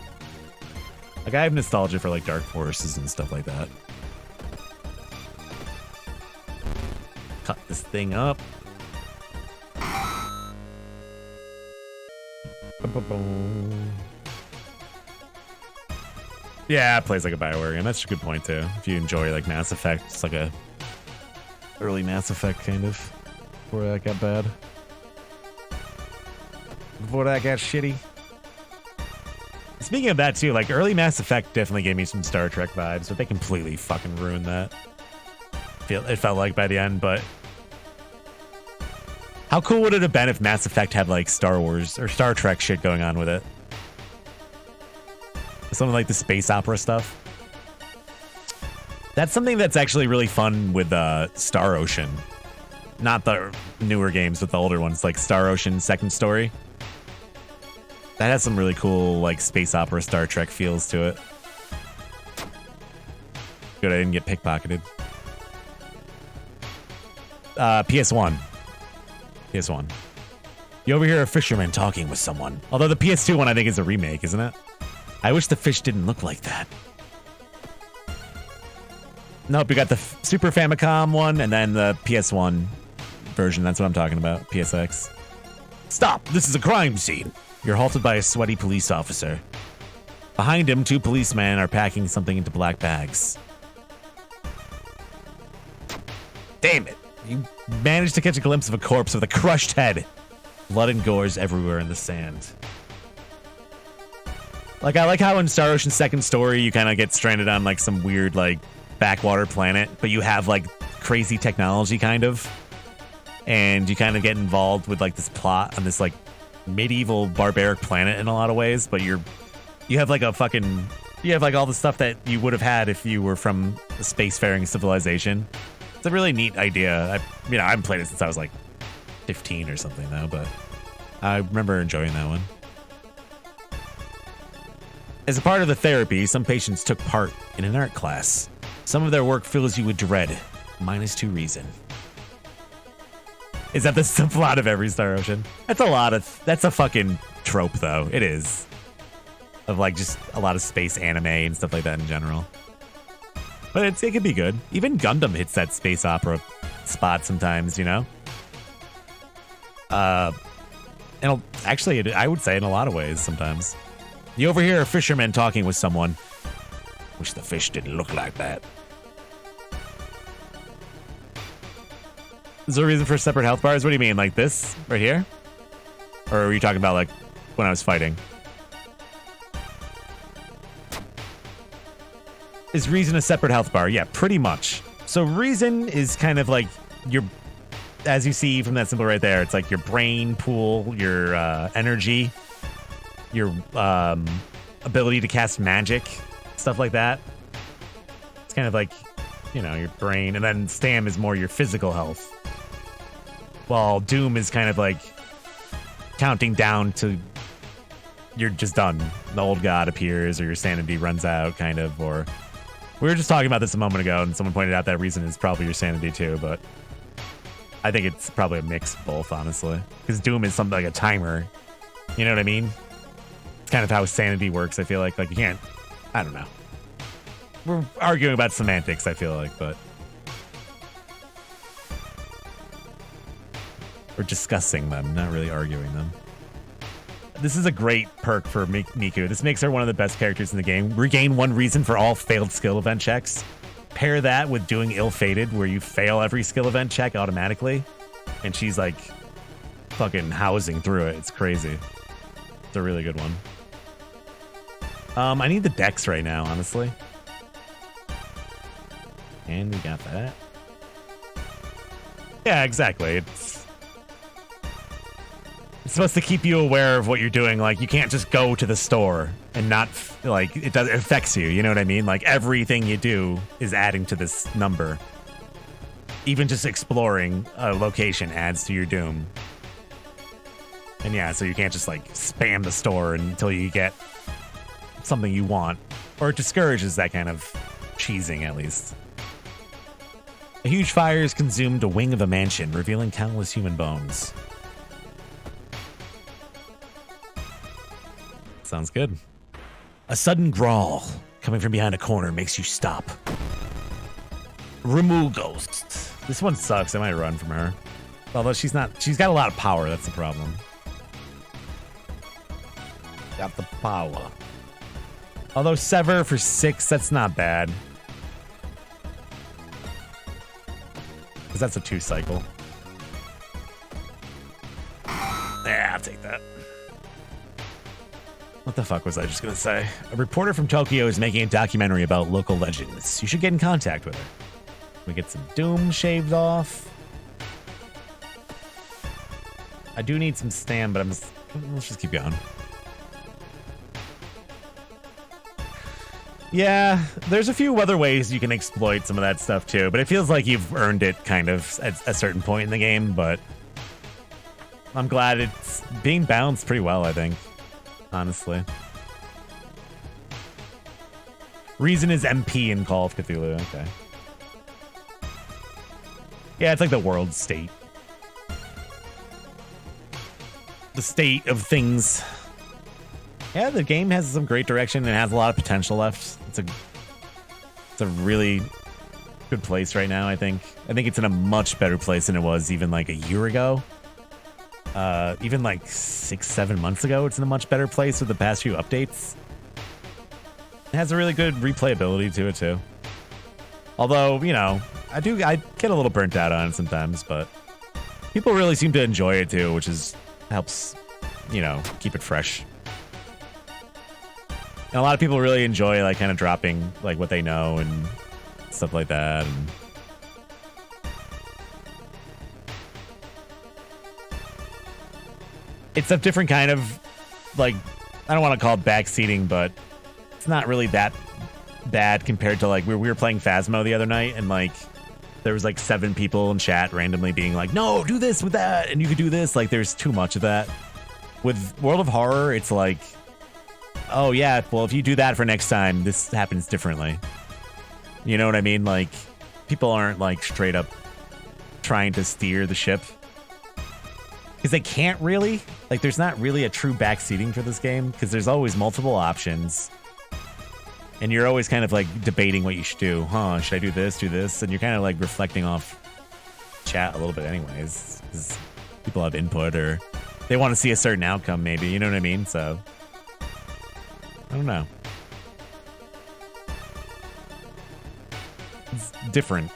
[SPEAKER 1] Like, I have nostalgia for like Dark Forces and stuff like that. Cut this thing up. Yeah, it plays like a BioWare game. That's a good point too. If you enjoy like Mass Effect, it's like a early Mass Effect kind of, before that got bad. Before that got shitty. Speaking of that too, like early Mass Effect definitely gave me some Star Trek vibes, but they completely fucking ruined that. It felt like by the end, but how cool would it have been if Mass Effect had like Star Wars or Star Trek shit going on with it? Something like the space opera stuff. That's something that's actually really fun with Star Ocean. Not the newer games, but the older ones, like Star Ocean Second Story. That has some really cool, like, space opera Star Trek feels to it. Good, I didn't get pickpocketed. PS1. PS1. You overhear a fisherman talking with someone. Although the PS2 one, I think, is a remake, isn't it? I wish the fish didn't look like that. Nope, we got the Super Famicom one and then the PS1 version. That's what I'm talking about. PSX. Stop! This is a crime scene. You're halted by a sweaty police officer. Behind him, two policemen are packing something into black bags. Damn it. You managed to catch a glimpse of a corpse with a crushed head. Blood and gore is everywhere in the sand. Like, I like how in Star Ocean Second Story, you kind of get stranded on, like, some weird, like, backwater planet, but you have, like, crazy technology, kind of. And you kind of get involved with, like, this plot on this, like, medieval barbaric planet in a lot of ways, but you have, like, you have, like, all the stuff that you would have had if you were from a spacefaring civilization. It's a really neat idea. I haven't played it since I was, like, 15 or something, though, but I remember enjoying that one. As a part of the therapy, some patients took part in an art class. Some of their work fills you with dread, -2 reason. Is that the plot of every Star Ocean? That's a fucking trope, though. It is. Of, like, just a lot of space anime and stuff like that in general. But it could be good. Even Gundam hits that space opera spot sometimes, you know? And actually, I would say in a lot of ways sometimes. You overhear a fisherman talking with someone. Wish the fish didn't look like that. Is there a reason for separate health bars? What do you mean? Like this? Right here? Or are you talking about like when I was fighting? Is reason a separate health bar? Yeah, pretty much. So reason is kind of like your, as you see from that symbol right there, it's like your brain pool, your energy, your ability to cast magic, stuff like that. It's kind of like you know, your brain, and then Stam is more your physical health. While Doom is kind of like counting down to you're just done. The old god appears or your sanity runs out, kind of, or we were just talking about this a moment ago and someone pointed out that reason is probably your sanity too, but I think it's probably a mix of both, honestly. Because Doom is something like a timer. You know what I mean? It's kind of how sanity works, I feel like. Like, you can't... I don't know. We're arguing about semantics, I feel like, but... We're discussing them, not really arguing them. This is a great perk for Miku. This makes her one of the best characters in the game. Regain 1 reason for all failed skill event checks. Pair that with doing ill-fated, where you fail every skill event check automatically. And she's like fucking housing through it. It's crazy. It's a really good one. I need the dex right now, honestly. And we got that. Yeah, exactly. It's supposed to keep you aware of what you're doing. Like, you can't just go to the store and not, like, it affects you. You know what I mean? Like, everything you do is adding to this number. Even just exploring a location adds to your doom. And yeah, so you can't just, like, spam the store until you get something you want. Or it discourages that kind of cheesing, at least. A huge fire has consumed a wing of a mansion, revealing countless human bones. Sounds good. A sudden growl coming from behind a corner makes you stop. Remove ghost. This one sucks. I might run from her. Although she's got a lot of power. That's the problem. Got the power. Although sever for 6, that's not bad. Because that's a 2 cycle. Yeah, I'll take that. What the fuck was I just gonna say? A reporter from Tokyo is making a documentary about local legends. You should get in contact with her. We get some Doom shaved off. I do need some Stam, but let's just keep going. Yeah, there's a few other ways you can exploit some of that stuff too, but it feels like you've earned it kind of at a certain point in the game, but I'm glad it's being balanced pretty well, I think. Honestly. Reason is MP in Call of Cthulhu. Okay. Yeah, it's like the world state. The state of things. Yeah, the game has some great direction and has a lot of potential left. It's a really good place right now, I think. I think it's in a much better place than it was even like a year ago. Even like 6-7 months ago, it's in a much better place with the past few updates. It has a really good replayability to it too. Although, you know, I get a little burnt out on it sometimes, but people really seem to enjoy it too, which helps, you know, keep it fresh. And a lot of people really enjoy like kind of dropping like what they know and stuff like that. And it's a different kind of, like, I don't want to call it backseating, but it's not really that bad compared to, like, we were playing Phasmo the other night, and, like, there was, like, 7 people in chat randomly being like, no, do this with that, and you could do this. Like, there's too much of that. With World of Horror, it's like, oh, yeah, well, if you do that for next time, this happens differently. You know what I mean? Like, people aren't, like, straight up trying to steer the ship. Because they can't really. Like, there's not really a true backseating for this game, because there's always multiple options. And you're always kind of, like, debating what you should do. Huh, should I do this, do this? And you're kind of, like, reflecting off chat a little bit anyways. Because people have input, or they want to see a certain outcome, maybe. You know what I mean? So, I don't know. It's different.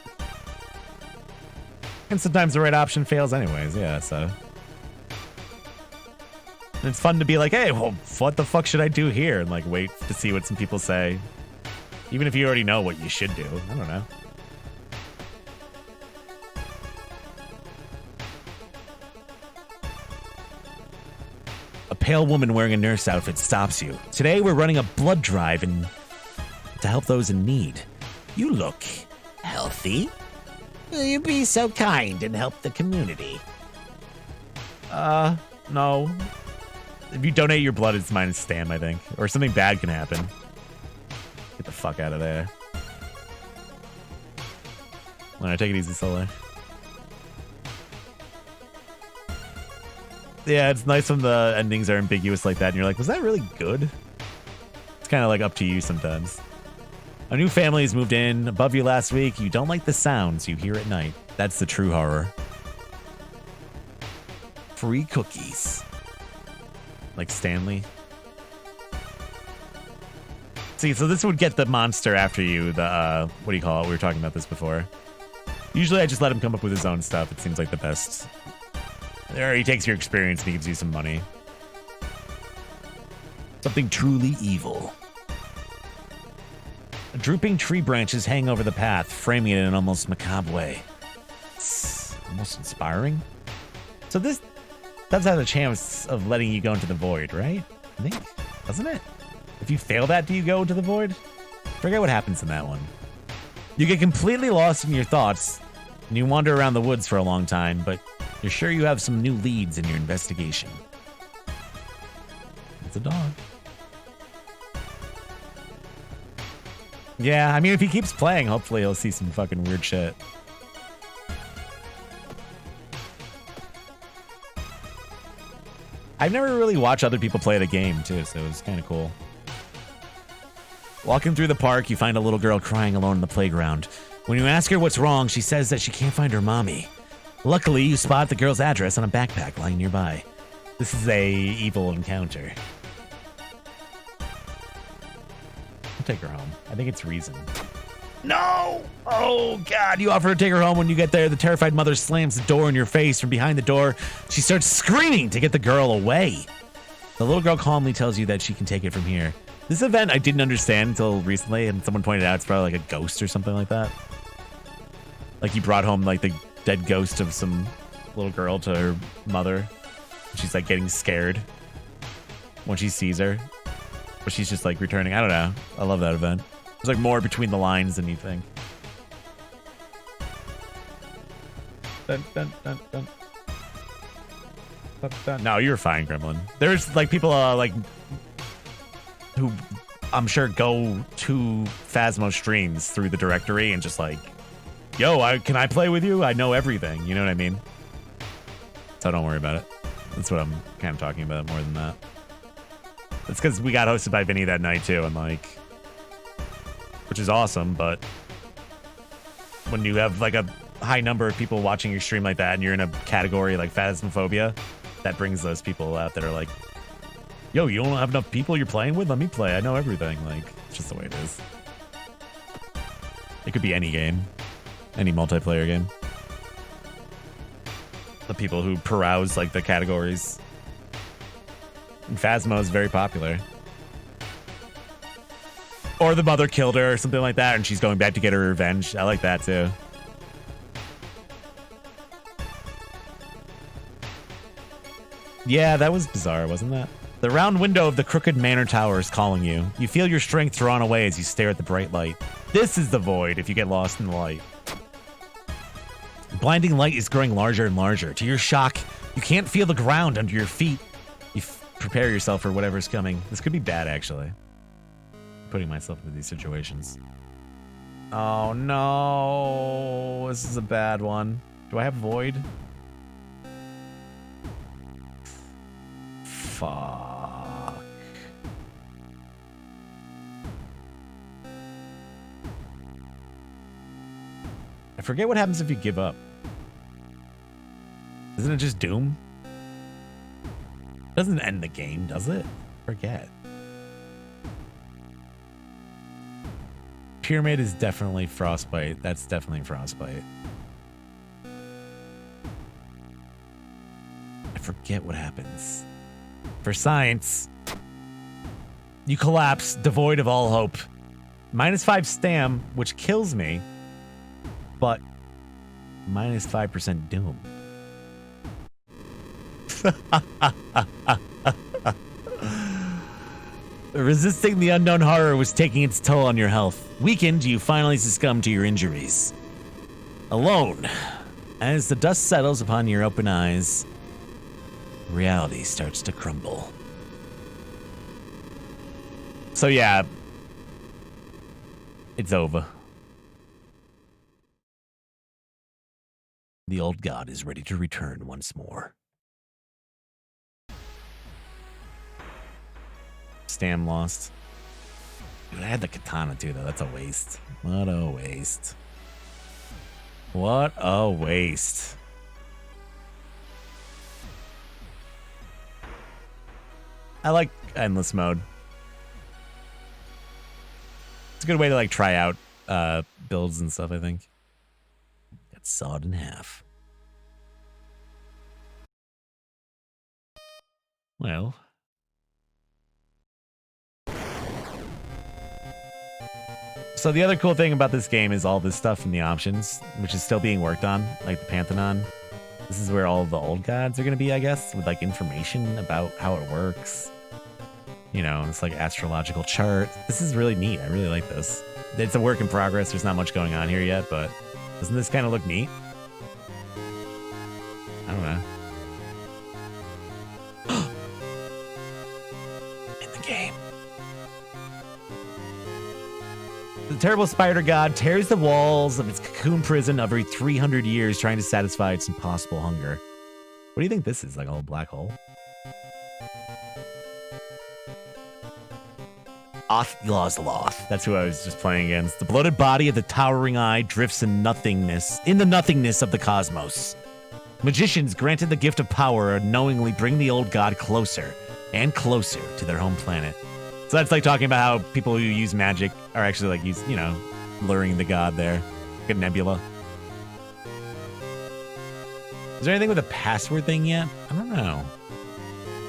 [SPEAKER 1] And sometimes the right option fails anyways, yeah, so. And it's fun to be like, hey, well, what the fuck should I do here? And like wait to see what some people say. Even if you already know what you should do. I don't know. A pale woman wearing a nurse outfit stops you. Today we're running a blood drive to help those in need. You look healthy.
[SPEAKER 2] wealthy? Will you be so kind and help the community?
[SPEAKER 1] No. If you donate your blood, it's minus stam, I think. Or something bad can happen. Get the fuck out of there. Alright, take it easy, Solar. Yeah, it's nice when the endings are ambiguous like that, and you're like, was that really good? It's kind of like up to you sometimes. A new family has moved in above you last week. You don't like the sounds you hear at night. That's the true horror. Free cookies. Like Stanley. See, so this would get the monster after you, the, what do you call it? We were talking about this before. Usually I just let him come up with his own stuff. It seems like the best. Or he takes your experience and he gives you some money. Something truly evil. Drooping tree branches hang over the path, framing it in an almost macabre way. It's almost inspiring. So this does have a chance of letting you go into the void, right? I think, doesn't it? If you fail that, do you go into the void? Forget what happens in that one. You get completely lost in your thoughts, and you wander around the woods for a long time, but you're sure you have some new leads in your investigation. It's a dog. Yeah, I mean, if he keeps playing, hopefully he'll see some fucking weird shit. I've never really watched other people play the game, too, so it was kind of cool. Walking through the park, you find a little girl crying alone in the playground. When you ask her what's wrong, she says that she can't find her mommy. Luckily, you spot the girl's address on a backpack lying nearby. This is a evil encounter. I'll take her home. I think it's reason. No! Oh, God. You offer to take her home. When you get there, the terrified mother slams the door in your face. From behind the door, she starts screaming to get the girl away. The little girl calmly tells you that she can take it from here. This event I didn't understand until recently, and someone pointed out it's probably like a ghost or something like that. Like you brought home like the dead ghost of some little girl to her mother. She's like getting scared when she sees her. But she's just like returning. I don't know. I love that event. There's like more between the lines than you think. Dun, dun, dun, dun. Dun, dun. No, you're fine, Gremlin. There's like people like who I'm sure go to Phasmo streams through the directory and just like, yo, can I play with you? I know everything. You know what I mean? So don't worry about it. That's what I'm kind of talking about more than that. It's because we got hosted by Vinny that night too, and like, which is awesome, but when you have like a high number of people watching your stream like that and you're in a category like Phasmophobia, that brings those people out that are like, yo, you don't have enough people you're playing with? Let me play. I know everything. Like, it's just the way it is. It could be any game. Any multiplayer game. The people who peruse, like, the categories. And Phasmo is very popular. Or the mother killed her or something like that, and she's going back to get her revenge. I like that, too. Yeah, that was bizarre, wasn't that? The round window of the crooked manor tower is calling you. You feel your strength drawn away as you stare at the bright light. This is the void if you get lost in the light. Blinding light is growing larger and larger. To your shock, you can't feel the ground under your feet. You prepare yourself for whatever's coming. This could be bad, actually. I'm putting myself into these situations. Oh, no. This is a bad one. Do I have void? Fuck. I forget what happens if you give up. Isn't it just doom? Doesn't end the game, does it? Forget. Pyramid is definitely frostbite. That's definitely frostbite. I forget what happens. For science, you collapse, devoid of all hope. -5 stam, which kills me, but -5% doom. Resisting the unknown horror was taking its toll on your health. Weakened, you finally succumb to your injuries. Alone. As the dust settles upon your open eyes, reality starts to crumble. So yeah, it's over. The old god is ready to return once more. Stam lost. Dude, I had the katana too, though. That's a waste. What a waste. What a waste. I like endless mode. It's a good way to like try out builds and stuff, I think. Got sawed in half. Well. So the other cool thing about this game is all this stuff in the options, which is still being worked on, like the Pantheon. This is where all the old gods are going to be, I guess, with like information about how it works. You know, it's like astrological chart. This is really neat. I really like this. It's a work in progress. There's not much going on here yet, but doesn't this kind of look neat? I don't know. In the game. The terrible spider god tears the walls of its cocoon prison every 300 years trying to satisfy its impossible hunger. What do you think this is? Like a whole black hole? Loth. That's who I was just playing against. The bloated body of the towering eye drifts in the nothingness of the cosmos. Magicians granted the gift of power unknowingly bring the old god closer and closer to their home planet. So that's like talking about how people who use magic are actually like luring the god there. Like a nebula. Is there anything with a password thing yet? I don't know.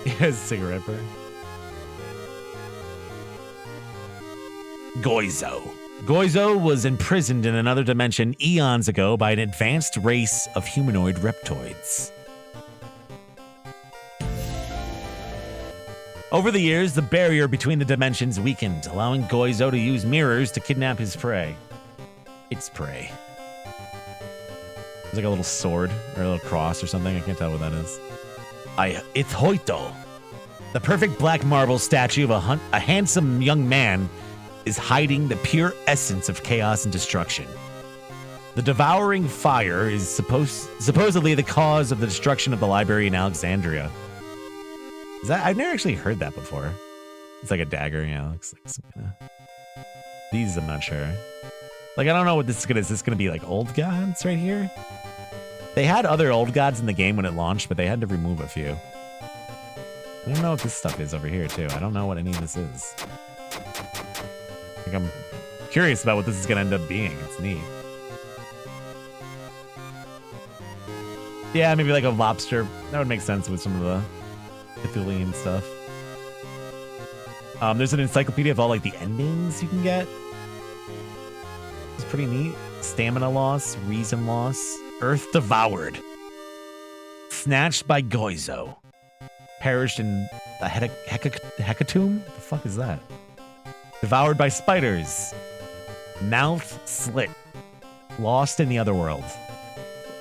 [SPEAKER 1] Yes, cigarette burn. Goizo was imprisoned in another dimension eons ago by an advanced race of humanoid reptoids. Over the years, the barrier between the dimensions weakened, allowing Goizo to use mirrors to kidnap his prey. Its prey. It's like a little sword or a little cross or something. I can't tell what that is. It's Hoito. The perfect black marble statue of a handsome young man is hiding the pure essence of chaos and destruction. The devouring fire is supposedly the cause of the destruction of the library in Alexandria. I've never actually heard that before. It's like a dagger, looks like some kind of... These I'm not sure. Like, I don't know what this is gonna... Is this gonna be like old gods right here? They had other old gods in the game when it launched, but they had to remove a few. I don't know what this stuff is over here, too. I don't know what any of this is. Like, I'm curious about what this is gonna end up being. It's neat. Yeah, maybe like a lobster. That would make sense with some of the Cthulian stuff. There's an encyclopedia of all like the endings you can get. It's pretty neat. Stamina loss, reason loss, earth devoured, snatched by Goizo, perished in a hecatomb. What the fuck is that? Devoured by spiders, mouth slit, lost in the other world.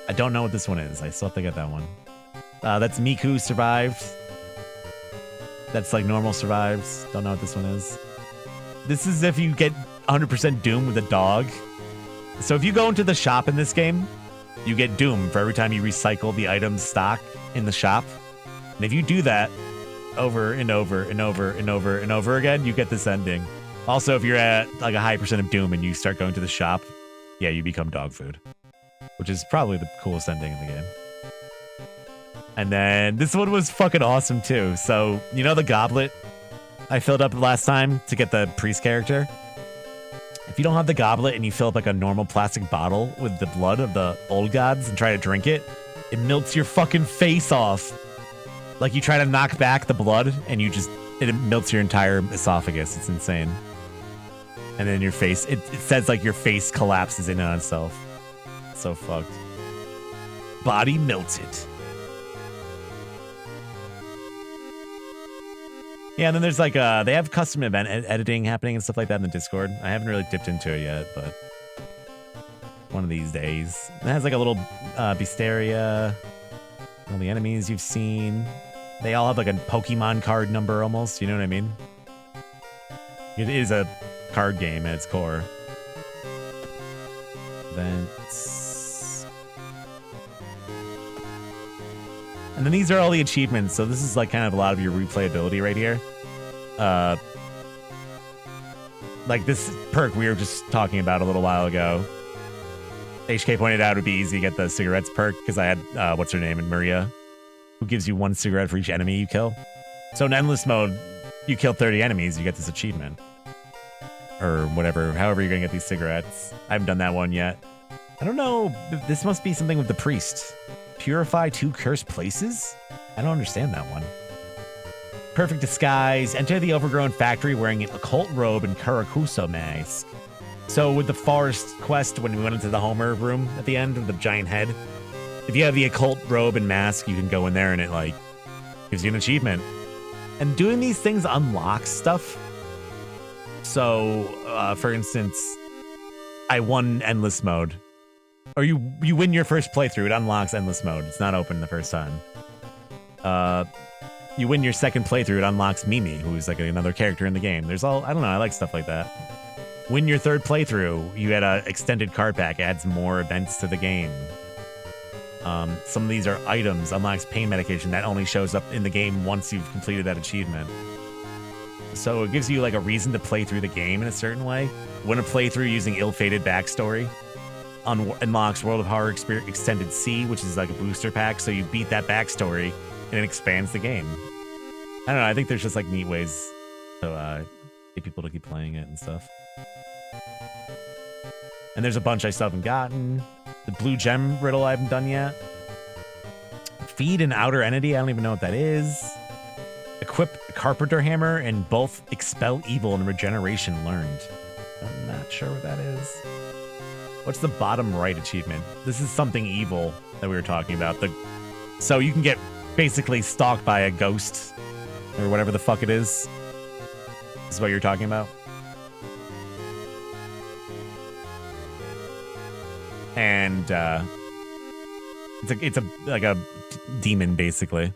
[SPEAKER 1] I don't know what this one is. I still have to get that one. That's Miku survived. That's like normal survives. Don't know what this one is. This is if you get 100% doom with a dog. So if you go into the shop in this game, you get doom for every time you recycle the item stock in the shop. And if you do that over and over and over and over and over again, you get this ending. Also, if you're at like a high percent of doom and you start going to the shop, yeah, you become dog food, which is probably the coolest ending in the game. And then this one was fucking awesome too. So, you know the goblet I filled up last time to get the priest character? If you don't have the goblet and you fill up like a normal plastic bottle with the blood of the old gods and try to drink it, it melts your fucking face off. Like you try to knock back the blood and it melts your entire esophagus. It's insane. And then your face, it says like your face collapses in on itself. It's so fucked. Body melted. Yeah, and then there's like they have custom event editing happening and stuff like that in the Discord. I haven't really dipped into it yet, but one of these days. It has like a little Beasteria. All the enemies you've seen. They all have like a Pokemon card number almost. You know what I mean? It is a card game at its core. Events. And then these are all the achievements. So this is like kind of a lot of your replayability right here. Like this perk we were just talking about a little while ago. HK pointed out it would be easy to get the cigarettes perk because I had, what's her name, in Maria, who gives you 1 cigarette for each enemy you kill. So in endless mode, you kill 30 enemies, you get this achievement. Or whatever, however you're going to get these cigarettes. I haven't done that one yet. I don't know, this must be something with the priest. Purify 2 cursed places? I don't understand that one. Perfect disguise. Enter the overgrown factory wearing an occult robe and Karakusa mask. So with the forest quest, when we went into the Homer room at the end with the giant head, if you have the occult robe and mask, you can go in there and it like gives you an achievement. And doing these things unlocks stuff. So, for instance, I won endless mode. Or you win your first playthrough, it unlocks endless mode. It's not open the first time. You win your second playthrough, it unlocks Mimi, who's like another character in the game. There's all, I don't know, I like stuff like that. Win your third playthrough, you get an extended card pack, adds more events to the game. Some of these are items, unlocks pain medication that only shows up in the game once you've completed that achievement. So it gives you like a reason to play through the game in a certain way. Win a playthrough using ill-fated backstory. Unlocks World of Horror Extended C, which is like a booster pack, so you beat that backstory and it expands the game. I don't know, I think there's just like neat ways to get people to keep playing it and stuff. And there's a bunch I still haven't gotten. The blue gem riddle I haven't done yet. Feed an outer entity, I don't even know what that is. Equip a carpenter hammer and both expel evil and regeneration learned. I'm not sure what that is. What's the bottom right achievement? This is something evil that we were talking about. So you can get basically stalked by a ghost or whatever the fuck it is. This is what you're talking about? And it's like a demon basically.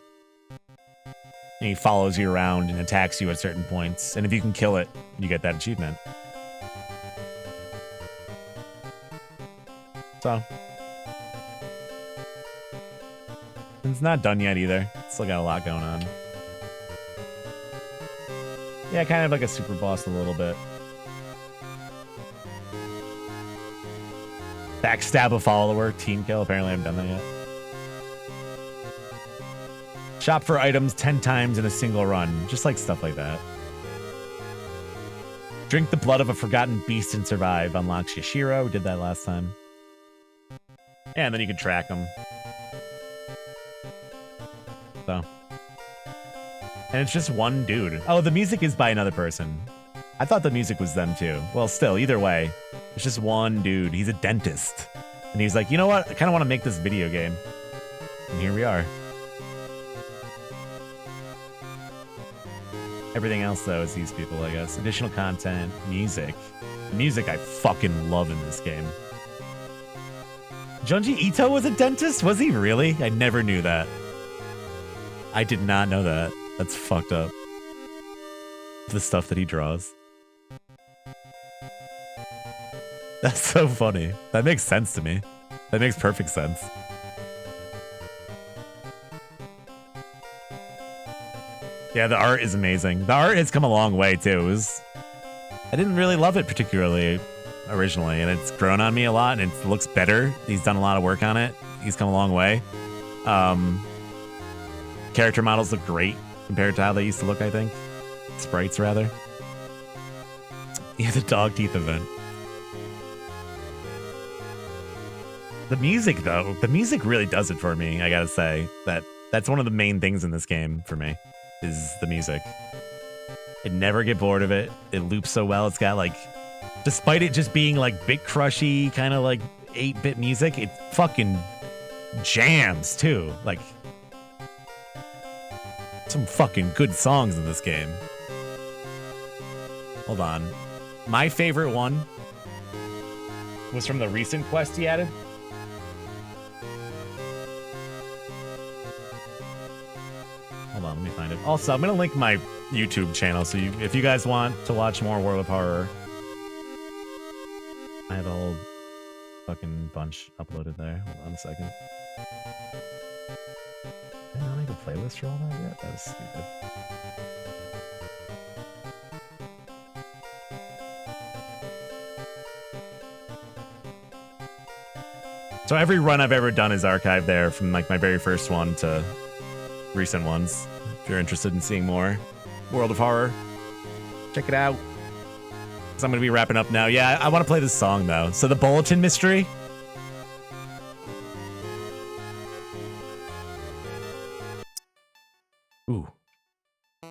[SPEAKER 1] And he follows you around and attacks you at certain points. And if you can kill it, you get that achievement. So it's not done yet either. Still got a lot going on. Yeah, kind of like a super boss a little bit. Backstab a follower, team kill. Apparently I haven't done that yet. Shop for items 10 times in a single run. Just like stuff like that. Drink the blood of a forgotten beast and survive. Unlocks Yashiro. We did that last time. Yeah, and then you can track them. So. And it's just one dude. Oh, the music is by another person. I thought the music was them too. Well, still, either way, it's just one dude. He's a dentist. And he's like, you know what? I kind of want to make this video game. And here we are. Everything else, though, is these people, I guess. Additional content, music. Music I fucking love in this game. Junji Ito was a dentist? Was he really? I never knew that. I did not know that. That's fucked up. The stuff that he draws. That's so funny. That makes sense to me. That makes perfect sense. Yeah, the art is amazing. The art has come a long way, too. I didn't really love it particularly originally, and it's grown on me a lot, and it looks better. He's done a lot of work on it. He's come a long way. Character models look great compared to how they used to look, I think. Sprites, rather. Yeah, the dog teeth event. The music, though, the music really does it for me, I gotta say. That's one of the main things in this game for me, is the music. I never get bored of it. It loops so well. It's got, like, despite it just being, like, bit crushy, kind of, like, 8-bit music, it fucking jams, too. Like, some fucking good songs in this game. Hold on. My favorite one was from the recent quest he added. Hold on, let me find it. Also, I'm gonna link my YouTube channel, so if you guys want to watch more World of Horror, I have a whole fucking bunch uploaded there. Hold on a second. Did I not make a playlist for all that yet? That was stupid. So every run I've ever done is archived there, from like my very first one to recent ones. If you're interested in seeing more World of Horror, check it out. So I'm gonna be wrapping up now. Yeah, I want to play this song though. So the Bulletin Mystery. Ooh.